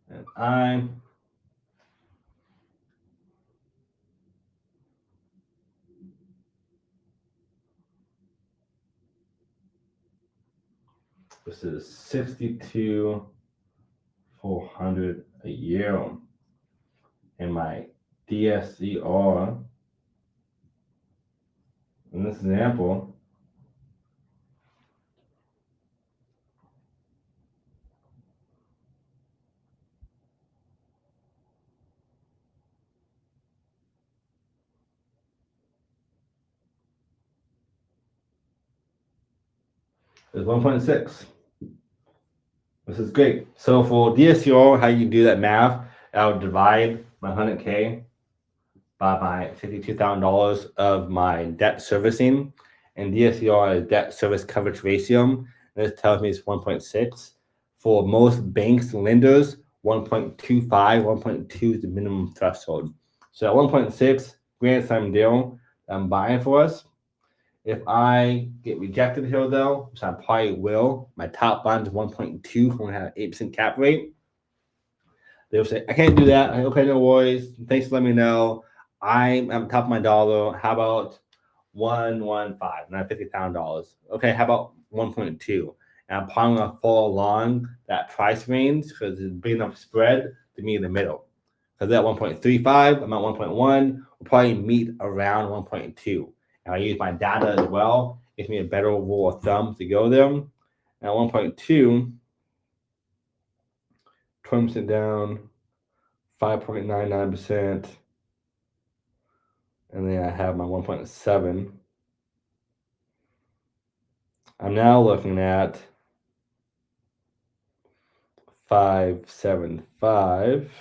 and I. This is 62,400 a year. And my DSCR in this example is 1.6. This is great. So for DSCR, how you do that math, I would divide my 100K by my $52,000 of my debt servicing, and DSCR is debt service coverage ratio. This tells me it's 1.6. For most banks and lenders, 1.25, 1.2 is the minimum threshold. So at 1.6, grand slam deal I'm buying for us. If I get rejected here, though, which I probably will, my top line is 1.2. I'm going to have an 8% cap rate. They'll say, I can't do that. Okay, no worries. Thanks for letting me know. I'm at the top of my dollar. How about 115, $950,000? Okay, how about 1.2? And I'm probably going to fall along that price range because it's a big enough spread to meet in the middle. Because at 1.35, I'm at 1.1. We'll probably meet around 1.2. And I use my data as well. Gives me a better rule of thumb to go there. And at 1.2, 20% down, 5.99%. And then I have my 1.7. I'm now looking at 575.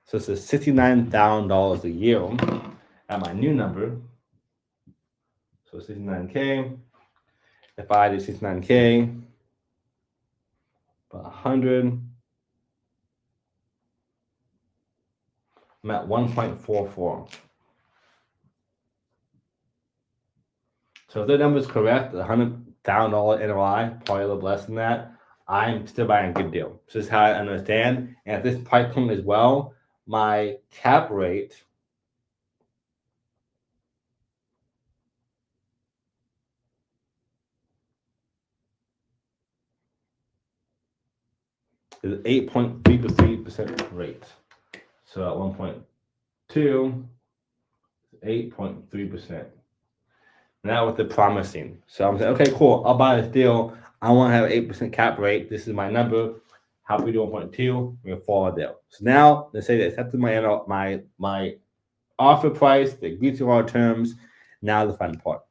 So it's $69,000 a year at my new number. So 69K. If I do 69K, about 100, I'm at 1.44. So if the number is correct, $100,000 NOI, probably a little less than that, I'm still buying a good deal. So this is how I understand. And at this price point as well, my cap rate is 8.3% rate. So at 1.2, 8.3%. Now with the promising. So I'm saying, okay, cool. I'll buy this deal. I want to have an 8% cap rate. This is my number. How do we do 1.2? We're gonna follow there. So now let's say they accepted my offer price, they agree to our terms. Now the fun part.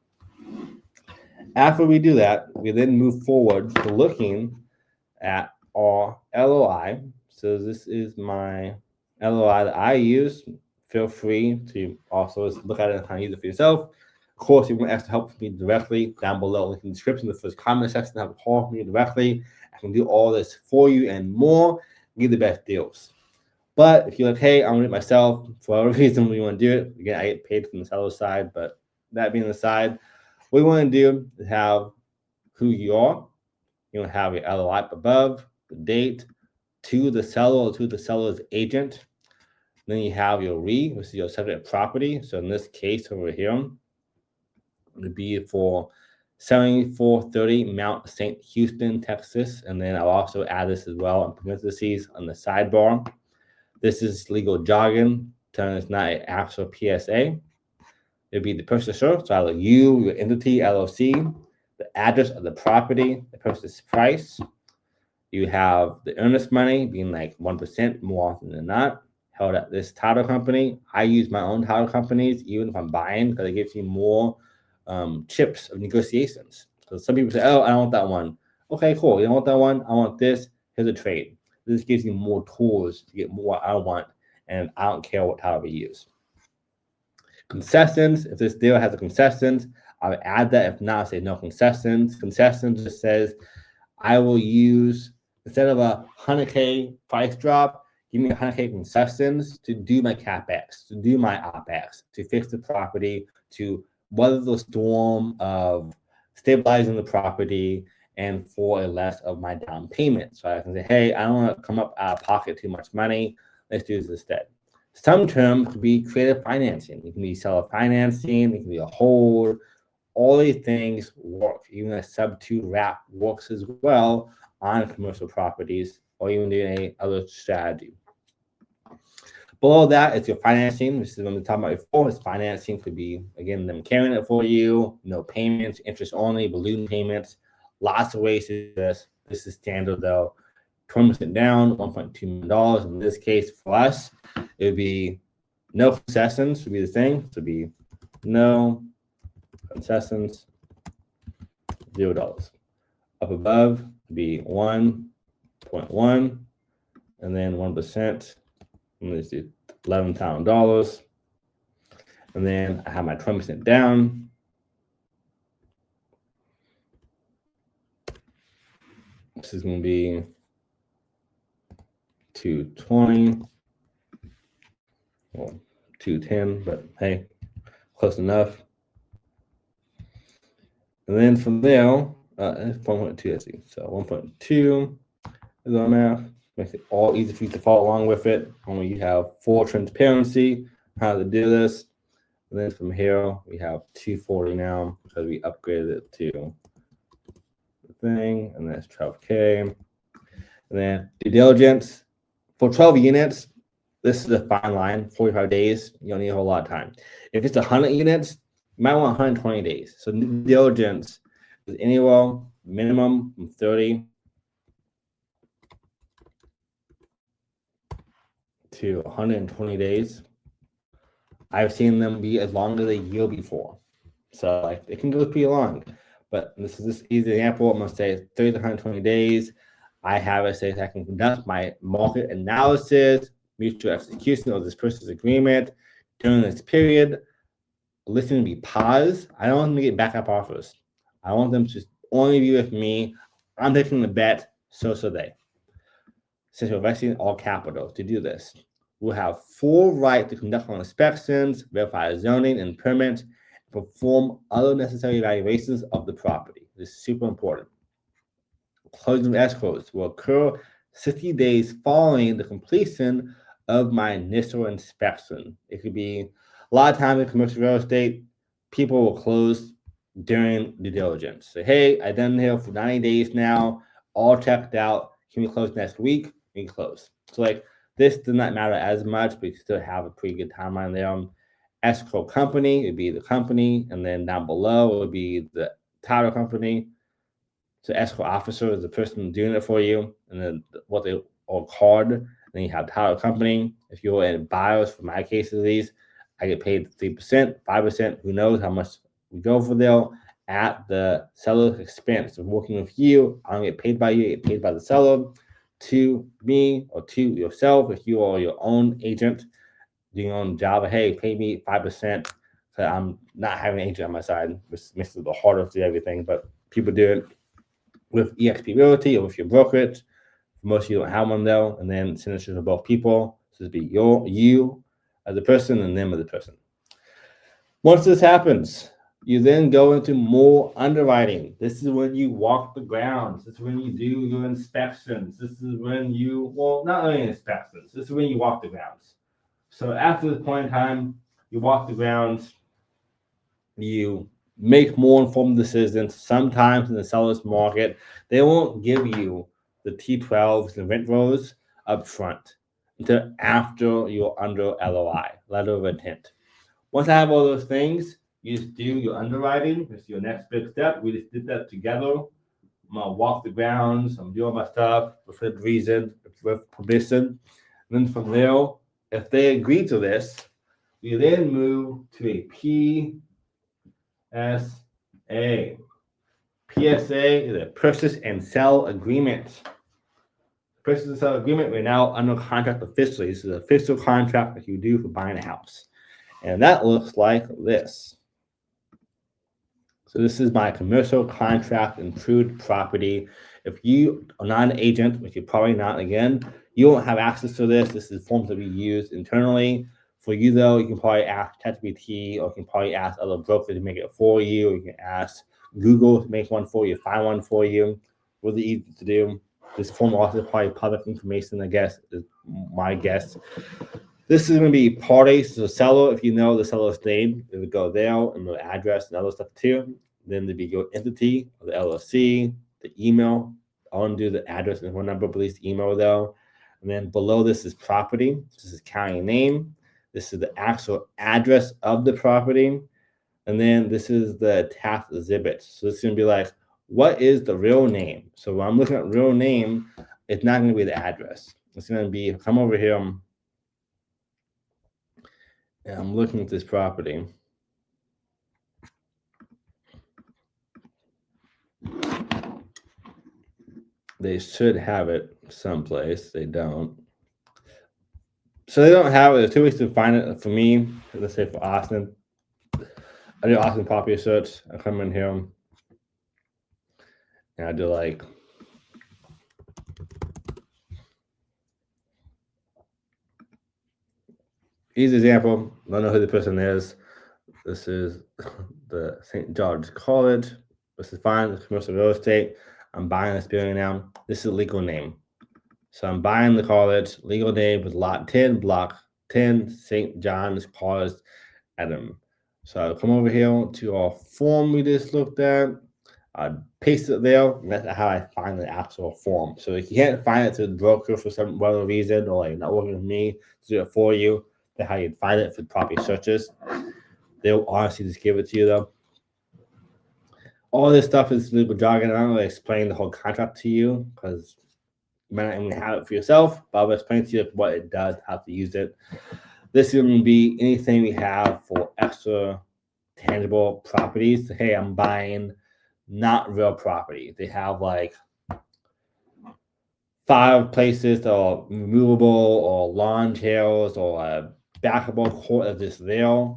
After we do that, we then move forward to looking at our LOI. So this is my LOI that I use. Feel free to also look at it and kind of use it for yourself. Of course, if you want extra help from me directly, down below, link in the description, the first comment section, have a call from me directly. I can do all this for you and more, give the best deals. But if you're like, hey, I want it myself, for whatever reason we want to do it, again, I get paid from the seller side, but that being the side, what we want to do is have who you are. You want to have your LOI up above, the date, to the seller or to the seller's agent. Then you have your RE, which is your subject property. So in this case over here, it would be for 7430 Mount St. Houston, Texas. And then I'll also add this as well in parentheses on the sidebar. This is legal jargon, telling it's not an actual PSA. It'd be the purchaser, so either you, your entity, LLC, the address of the property, the purchase price. You have the earnest money being like 1% more often than not, held at this title company. I use my own title companies, even if I'm buying, because it gives you more chips of negotiations. So some people say, oh, I don't want that one. Okay, cool. You don't want that one? I want this. Here's a trade. This gives you more tools to get more I want, and I don't care what title we use. Concessions, if this deal has a concessions, I would add that. If not, I'll say no concessions. Concessions just says I will use, instead of a 100K price drop, give me 100K concessions to do my CapEx, to do my OpEx, to fix the property, to weather the storm of stabilizing the property, and for a less of my down payment. So I can say, hey, I don't want to come up out of pocket too much money. Let's do this instead. Some terms could be creative financing. It can be seller financing. It can be a hold. All these things work. Even a sub-2 wrap works as well on commercial properties, or even doing any other strategy. Below that, it's your financing, which is what we talked about before. It's financing could be, again, them carrying it for you, no payments, interest only, balloon payments, lots of ways to do this. This is standard though. 20% down, $1.2 million. In this case, for us, it would be no concessions would be the thing. It would be no concessions. $0. Up above would be 1.1, and then 1%. And let's do $11,000. And then I have my 20% down. This is going to be 220. Well, 210, but hey, close enough. And then from there, it's 1.2, let's see. So 1.2 is our math. Makes it all easy for you to follow along with it. Only you have full transparency, how to do this. And then from here, we have 240 now because we upgraded it to the thing, and that's 12K. And then due diligence for 12 units. This is a fine line, 45 days. You don't need a whole lot of time. If it's 100 units, you might want 120 days. So due diligence is anywhere minimum from 30 to 120 days. I've seen them be as long as a year before. So like it can go pretty long. But this is this easy example. I'm going to say 30 to 120 days. I have it say I can conduct my market analysis, mutual execution of this purchase agreement during this period. Listing to be paused. I don't want them to get backup offers. I want them to only be with me. I'm taking the bet, so they. Since we're investing all capital to do this, we'll have full right to conduct inspections, verify zoning and permits, and perform other necessary evaluations of the property. This is super important. Closing escrows will occur 60 days following the completion of my initial inspection. It could be a lot of times in commercial real estate, people will close during due diligence. Say, hey, I've done here for 90 days now, all checked out. Can we close next week? We can close. So like this does not matter as much, but you still have a pretty good timeline there. Escrow company would be the company, and then down below would be the title company. So escrow officer is the person doing it for you, and then what they are called. Then you have title company. If you're in buyers, for my case of these, I get paid 3%, 5%. Who knows how much we go for there at the seller's expense. So working with you, I don't get paid by you, I get paid by the seller. To me or to yourself, if you are your own agent, doing your own job, hey, pay me 5%. So I'm not having an agent on my side, which makes it a little harder to do everything, but people do it with eXp Realty or with your brokerage. Most of you don't have one though, and then signatures of both people. So it'd be you as a person and them as a person. Once this happens, you then go into more underwriting. This is when you walk the grounds. This is when you do your inspections. This is when you, well, not only inspections, this is when you walk the grounds. So after this point in time, you walk the grounds, you make more informed decisions. Sometimes in the seller's market, they won't give you the T12s and rent rolls up front until after you're under LOI, letter of intent. Once I have all those things, you just do your underwriting. It's your next big step. We just did that together. I'm gonna walk the grounds. I'm doing my stuff for good reason, with permission. And then from there, if they agree to this, we then move to a PSA. PSA is a purchase and sell agreement. Purchase and sell agreement, we're now under contract officially. This is an official contract that you do for buying a house. And that looks like this. So this is my commercial contract improved property. If you are not an agent, which you're probably not, again, you won't have access to this. This is forms that we use internally. For you, though, you can probably ask ChatGPT, or you can probably ask other brokers to make it for you, or you can ask Google to make one for you, find one for you. Really easy to do. This form also is probably public information, I guess, is my guess. This is going to be parties to the seller. If you know the seller's name, it would go there, and the address and other stuff too. Then there'd be your entity, the LLC, the email. I want to do the address and phone number, please email though. And then below this is property. This is county name. This is the actual address of the property. And then this is the tax exhibit. So this is going to be like, what is the real name? So when I'm looking at real name, it's not going to be the address. It's going to be, come over here, and I'm looking at this property. They should have it someplace. They don't. So they don't have it. There's two ways to find it. For me, let's say for Austin, I do Austin property search. I come in here and I do like easy example. I don't know who the person is. This is the St. George College. This is fine. It's commercial real estate. I'm buying this building now. This is a legal name. So I'm buying the college. Legal name was Lot 10, Block 10, St. John's College, Adam. So I'll come over here to our form we just looked at. I paste it there, and that's how I find the actual form. So if you can't find it to the broker for some whatever reason, or like not working with me to do it for you, that's how you'd find it for property searches. They'll honestly just give it to you though. All this stuff is legal jargon. I don't really explain the whole contract to you because you might not even have it for yourself, but I'll explain to you what it does, how to use it. This is going to be anything we have for extra tangible properties. Hey, I'm buying not real property. They have like 5 places that are removable or lawn chairs or a basketball court that's just there.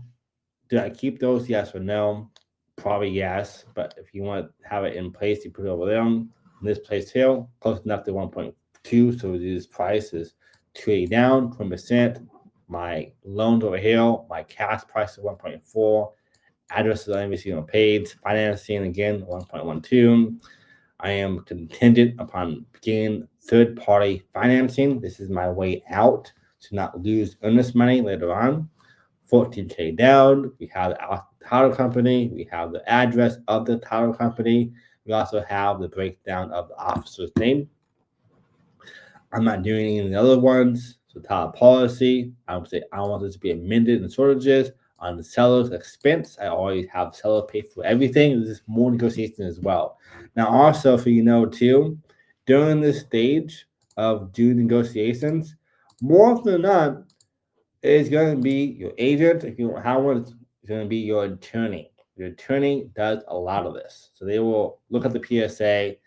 Do I keep those? Yes or no? Probably yes. But if you want to have it in place, you put it over there. In this place here, close enough to 1.2. So this price is 280 down, 20%. My loans over here, my cash price is 1.4. Address is obviously on page. Financing again, 1.12. I am contingent upon getting third-party financing. This is my way out to not lose earnest money later on. 14K down. We have the title company. We have the address of the title company. We also have the breakdown of the officer's name. I'm not doing any of the other ones. So title policy, I would say I want this to be amended in shortages. On the seller's expense, I always have seller pay for everything. This is more negotiation as well. Now, also, for you know too, during this stage of doing negotiations, more often than not, it's going to be your agent. If you don't have one, it's going to be your attorney. Your attorney does a lot of this. So they will look at the PSA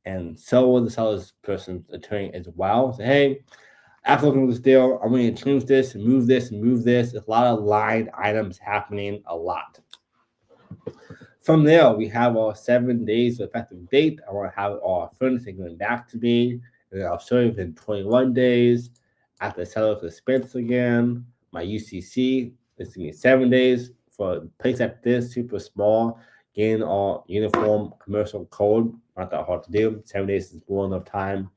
and so will the seller's person's attorney as well. Say, hey, after looking at this deal, I'm going to change this and move this and move this. There's a lot of line items happening a lot. From there, we have our 7 days of effective date. I want to have all furniture going back to me. And then I'll show you within 21 days. After the seller's expense again, my UCC is going to be 7 days. For a place like this, super small, getting all uniform commercial code, not that hard to do. 7 days is more enough time.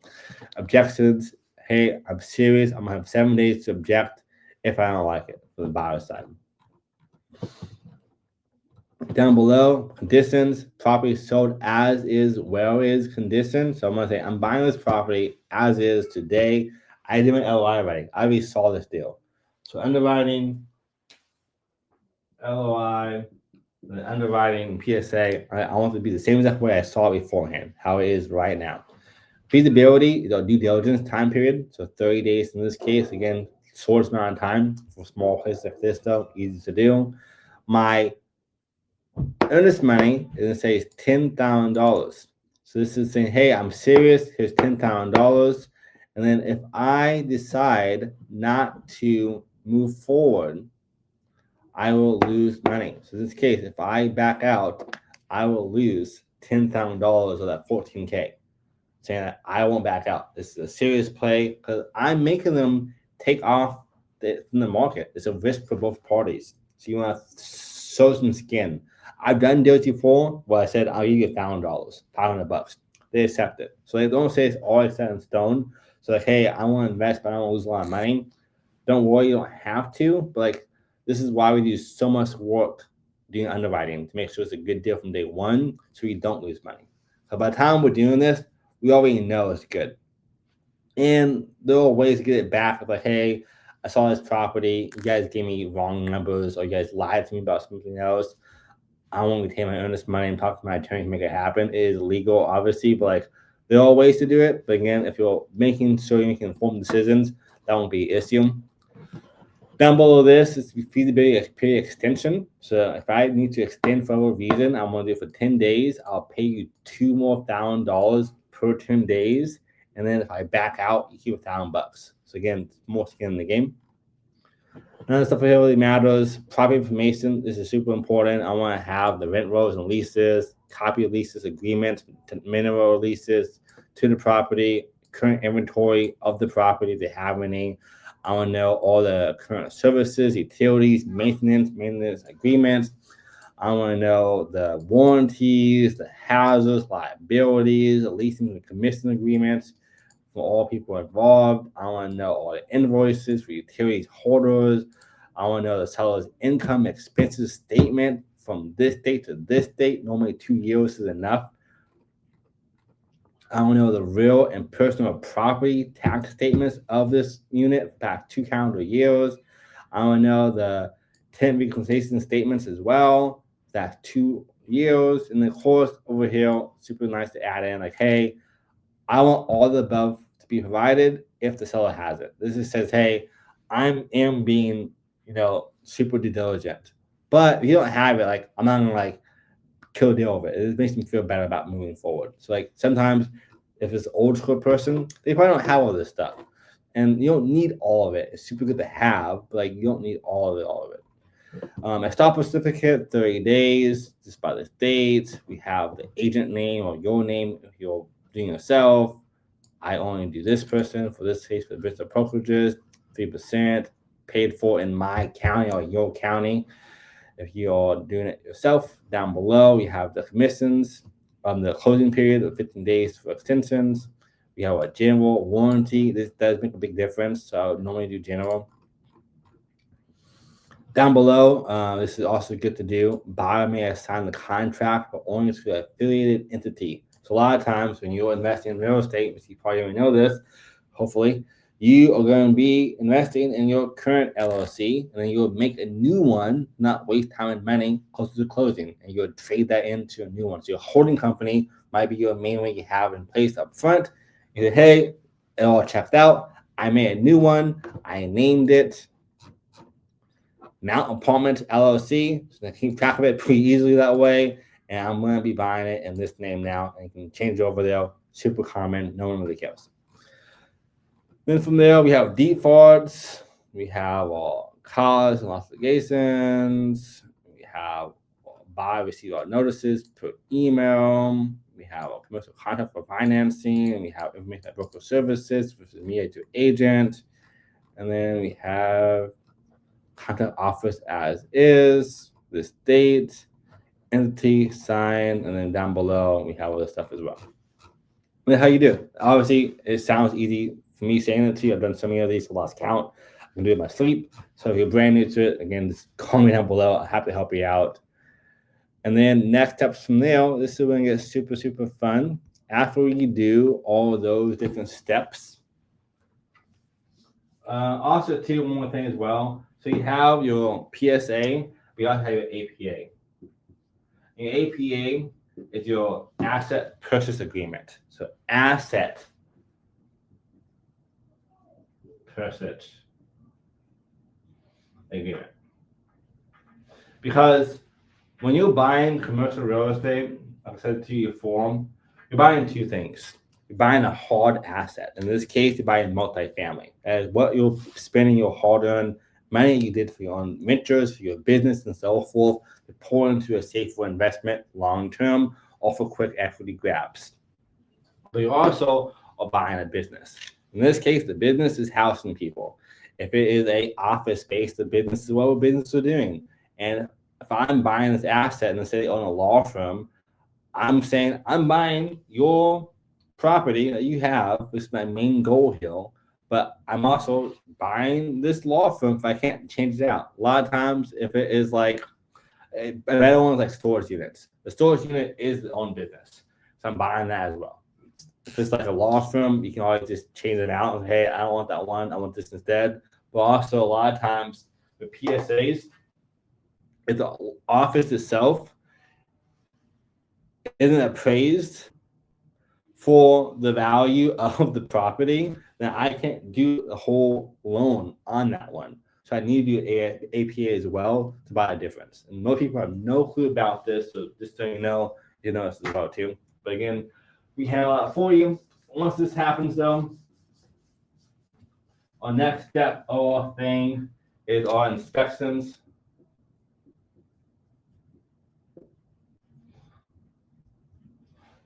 Objections. Hey, I'm serious. I'm going to have 7 days to object if I don't like it for the buyer side. Down below, conditions, property sold as is, where is condition. So I'm going to say, I'm buying this property as is today. I did my LOI writing. I already saw this deal. So underwriting, LOI, the underwriting, PSA, I want it to be the same exact way I saw it beforehand, how it is right now. Feasibility is our due diligence time period. So 30 days in this case. Again, short amount of time for small places like this, though, easy to do. My earnest money is going to say $10,000. So this is saying, hey, I'm serious. Here's $10,000. And then if I decide not to move forward, I will lose money. So in this case, if I back out, I will lose $10,000 of that 14K. Saying that I won't back out. This is a serious play because I'm making them take off from the market. It's a risk for both parties. So you want to show some skin. I've done deals before where I said I'll give you $1,000, $500. They accept it. So they don't say it's all set in stone. So like, hey, I want to invest, but I don't want to lose a lot of money. Don't worry, you don't have to. But like, this is why we do so much work doing underwriting to make sure it's a good deal from day one, so you don't lose money. So by the time we're doing this, we already know it's good. And there are ways to get it back. Of like, hey, I saw this property. You guys gave me wrong numbers, or you guys lied to me about something else. I won't retain my earnest money and talk to my attorney to make it happen. It is legal, obviously, but like there are ways to do it. But again, if you're making sure you're making informed decisions, that won't be an issue. Down below this is feasibility period extension. So if I need to extend for a reason, I'm going to do it for 10 days. I'll pay you $2,000 more per 10 days. And then if I back out, you keep $1,000. So again, more skin in the game. None of the stuff that really matters. Property information, this is super important. I want to have the rent rolls and leases, copy of leases, agreements, mineral leases to the property, current inventory of the property they have any. I want to know all the current services, utilities, maintenance agreements. I want to know the warranties, the hazards, liabilities, the leasing and commission agreements for all people involved. I want to know all the invoices for utilities holders. I want to know the seller's income expenses statement from this date to this date. Normally 2 years is enough. I want to know the real and personal property tax statements of this unit past 2 calendar years. I want to know the tenant reconciliation statements as well. That's 2 years. And of course, over here, super nice to add in like, hey, I want all the above to be provided if the seller has it. This just says, hey, I am being, super due diligent. But if you don't have it, like, I'm not gonna kill a deal over it. It just makes me feel better about moving forward. So sometimes if it's an old school person, they probably don't have all this stuff. And you don't need all of it. It's super good to have, but you don't need all of it. A stop certificate, 30 days, just by this date. We have the agent name or your name if you're doing yourself. I only do this person for this case for the business brokerages, 3% paid for in my county or your county. If you're doing it yourself, down below we have the commissions on the closing period of 15 days for extensions. We have a general warranty. This does make a big difference, so I would normally do general. Down below, this is also good to do. Buyer may assign the contract, but only to an affiliated entity. So a lot of times when you're investing in real estate, which you probably already know this, hopefully, you are going to be investing in your current LLC, and then you'll make a new one, not waste time and money close to closing, and you'll trade that into a new one. So your holding company might be your main one you have in place up front. You say, hey, it all checked out. I made a new one. I named it Mount Apartments LLC. So I keep track of it pretty easily that way. And I'm going to be buying it in this name now. And you can change it over there. Super common. No one really cares. Then from there, we have defaults. We have cause and loss litigations. We have buy, receive all notices per email. We have a commercial contract for financing. And we have information about broker services, which is me to agent. And then we have contact office as is, this date, entity, sign, and then down below we have all this stuff as well. And then how you do? Obviously, it sounds easy for me saying it to you. I've done so many of these, I lost count. I can do it in my sleep. So if you're brand new to it, again, just call me down below. I'm happy to help you out. And then next steps from there, this is when it gets super, super fun. After you do all of those different steps, also too, one more thing as well. So you have your PSA, but you also have your APA. Your APA is your asset purchase agreement. So asset purchase agreement. Because when you're buying commercial real estate, like I said to you before, you're buying two things. You're buying a hard asset. In this case, you're buying multifamily. As what you're spending your hard-earned money you did for your own ventures, for your business, and so forth, to pour into a safer investment long-term or for quick equity grabs. But you also are buying a business. In this case, the business is housing people. If it is a office space, the business is what business are doing. And if I'm buying this asset and say on a law firm, I'm saying I'm buying your property that you have. This is my main goal here. But I'm also buying this law firm if I can't change it out. A lot of times, if it is like, I don't want like storage units. The storage unit is the own business. So I'm buying that as well. If it's like a law firm, you can always just change it out. And, hey, I don't want that one. I want this instead. But also a lot of times the PSAs, if the office itself isn't appraised for the value of the property, then I can't do a whole loan on that one. So I need to do APA as well to buy a difference. And most people have no clue about this. So just so you know this as well too. But again, we handle that for you. Once this happens, though, our next step or thing is our inspections.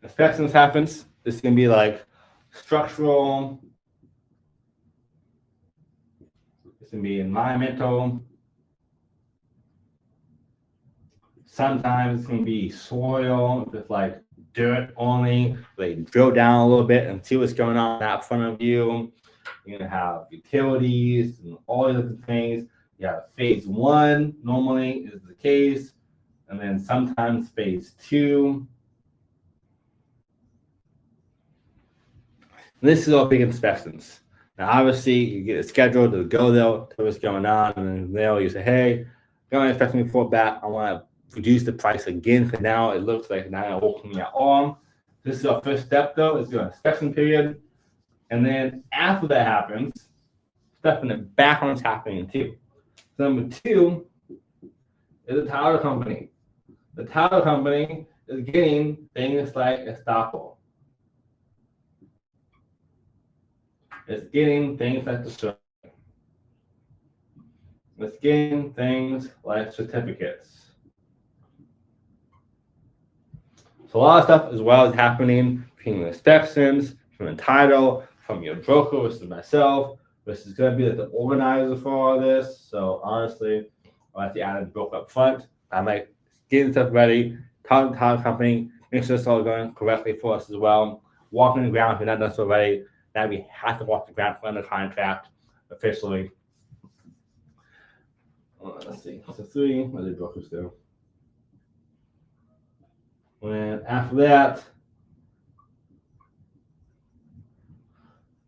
Inspections happens. This can be like structural. This can be environmental. Sometimes it can be soil, if it's like dirt only. They drill down a little bit and see what's going on out front of you. You're gonna have utilities and all the different things. You have phase one normally is the case, and then sometimes phase two. And this is all big inspections. Now, obviously, you get a schedule to go there, tell what's going on, and then there you say, hey, got my inspection report back. I want to reduce the price again because now it looks like not working at all. This is our first step, though. It's your inspection period. And then after that happens, stuff in the background's happening too. So number two is the title company. The title company is getting things like estoppel. It's getting things like the survey. It's getting things like certificates. So a lot of stuff as well is happening between the inspections, from the title, from your broker versus myself, versus going to be like the organizer for all this. So honestly, I like to add a broker up front. I'm like getting stuff ready, talking to the title company, make sure it's all going correctly for us as well. Walking the ground if you're not done so already. Now we have to walk the ground for under contract officially. Let's see. So three, what did brokers do? And after that,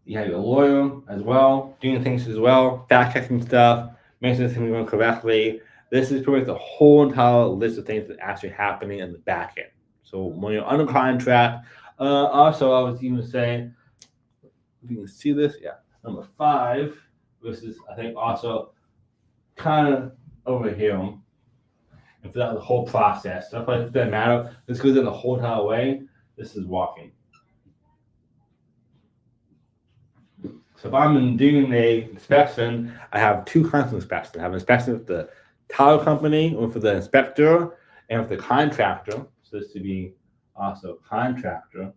you have your lawyer as well, doing things as well, fact checking stuff, making sure things are going correctly. This is pretty much the whole entire list of things that are actually happening in the back end. So when you're under contract, also I was even saying, if you can see this, yeah, number 5, versus I think also kind of over here. And for that, the whole process, stuff like it doesn't matter. This goes in the whole entire way. This is walking. So if I'm doing a inspection, I have two kinds of inspections. I have an inspection with the title company or for the inspector and with the contractor. So this would be also contractor.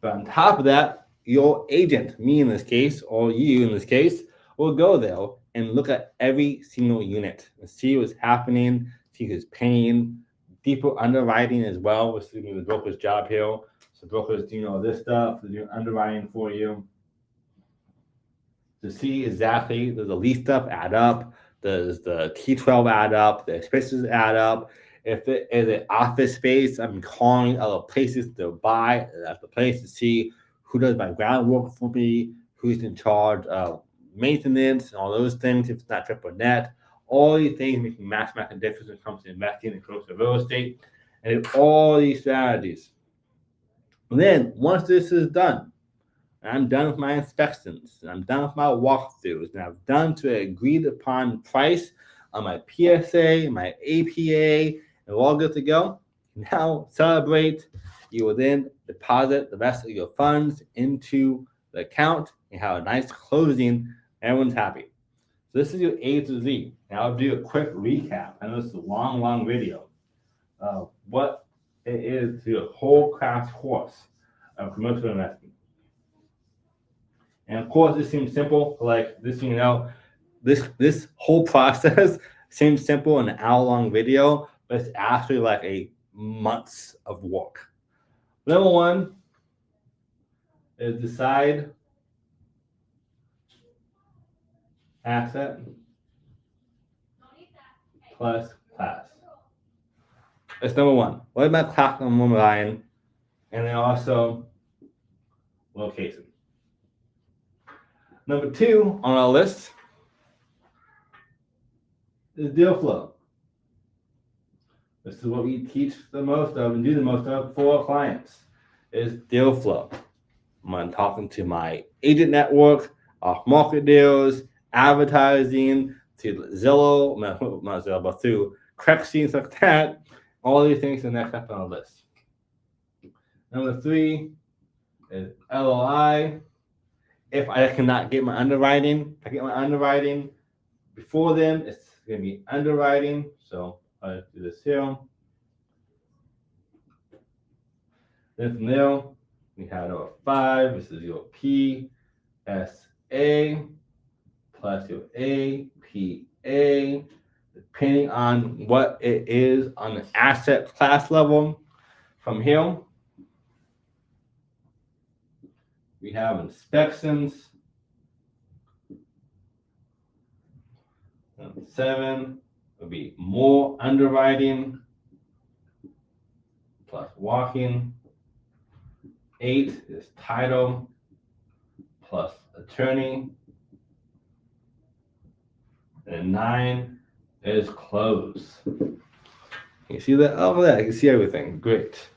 But on top of that, your agent, me in this case, or you in this case, will go there and look at every single unit and see what's happening, see who's paying, deeper underwriting as well, which is the broker's job here. So brokers do all this stuff, they're doing underwriting for you. To see exactly, does the lease stuff add up? Does the T12 add up? The expenses add up? If it is an office space, I'm calling other places to buy at the place to see who does my groundwork for me, who's in charge of maintenance, and all those things. If it's not triple net, all these things make mathematical difference when it comes to investing in commercial real estate, and all these strategies. And then once this is done, I'm done with my inspections, and I'm done with my walkthroughs, and I've done to agreed upon price on my PSA, my APA, and we're all good to go. Now celebrate. You will then deposit the rest of your funds into the account and have a nice closing. Everyone's happy. So this is your A to Z. Now I'll do a quick recap. I know this is a long video of what it is to a whole crash course of commercial investing. And of course, this seems simple. Like this, this whole process seems simple in an hour-long video, but it's actually like a months of work. Number 1 is decide asset plus class. That's number 1. What is my class on one line? And then also location. Number 2 on our list is deal flow. This is what we teach the most of and do the most of for our clients is deal flow. I'm talking to my agent network, off-market deals, advertising, to Zillow, not Zillow, but through Crexi and stuff like that. All these things are next up on our list. Number 3 is LOI. If I cannot get my underwriting, if I get my underwriting before then, it's going to be underwriting. So I'll do this here. Then from there, we have number 5. This is your PSA plus your APA, depending on what it is on the asset class level. From here, we have inspections. 7 would be more underwriting plus walking. 8 is title plus attorney. And 9 is close. You see that? Oh, that you can see everything. Great.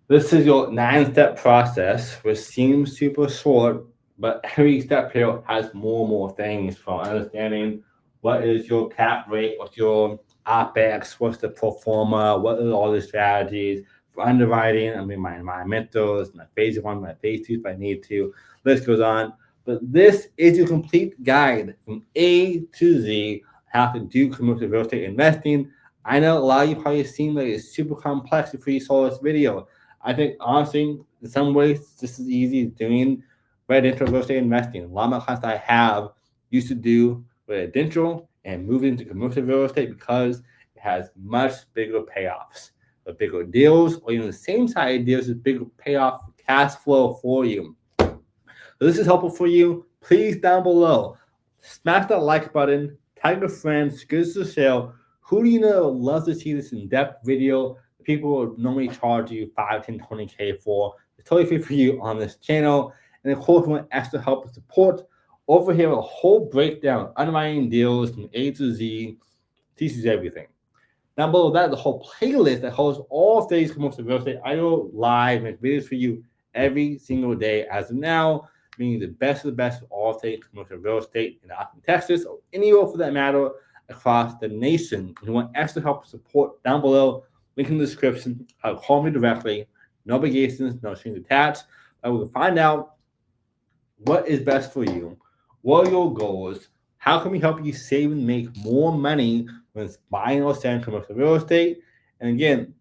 This is your 9-step process, which seems super short, but every step here has more and more things, from understanding what is your cap rate, what's your OpEx, what's the pro forma, what are all the strategies for underwriting. I mean, my environmentals, my phase 1, my phase 2 if I need to. List goes on. But this is your complete guide from A to Z, how to do commercial real estate investing. I know a lot of you probably seem like it's super complex before you saw this video. I think, honestly, in some ways, this is easy as doing residential real estate investing. A lot of my clients that I have used to do residential and move into commercial real estate because it has much bigger payoffs. The bigger deals, or even the same size deals, with bigger payoff cash flow for you. So this is helpful for you. Please, down below, smash that like button, tag a friend, give us a share. Who do you know loves to see this in-depth video? People would normally charge you 5, 10, 20K for. It's totally free for you on this channel. And of course, if you want extra help and support, over here, a whole breakdown of underwriting deals from A to Z, teaches everything. Down below that, the whole playlist that holds all things commercial real estate. I go live and make videos for you every single day as of now, meaning the best of the best of all things commercial real estate in Austin, Texas, or anywhere for that matter across the nation. If you want extra help and support, down below, link in the description. Call me directly. No obligations, no strings attached. I will find out what is best for you. What are your goals? How can we help you save and make more money when it's buying or selling commercial real estate? And again,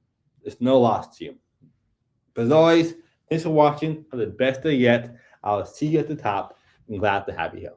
it's no loss to you. But as always, thanks for watching. Have the best day yet. I'll see you at the top. I'm glad to have you here.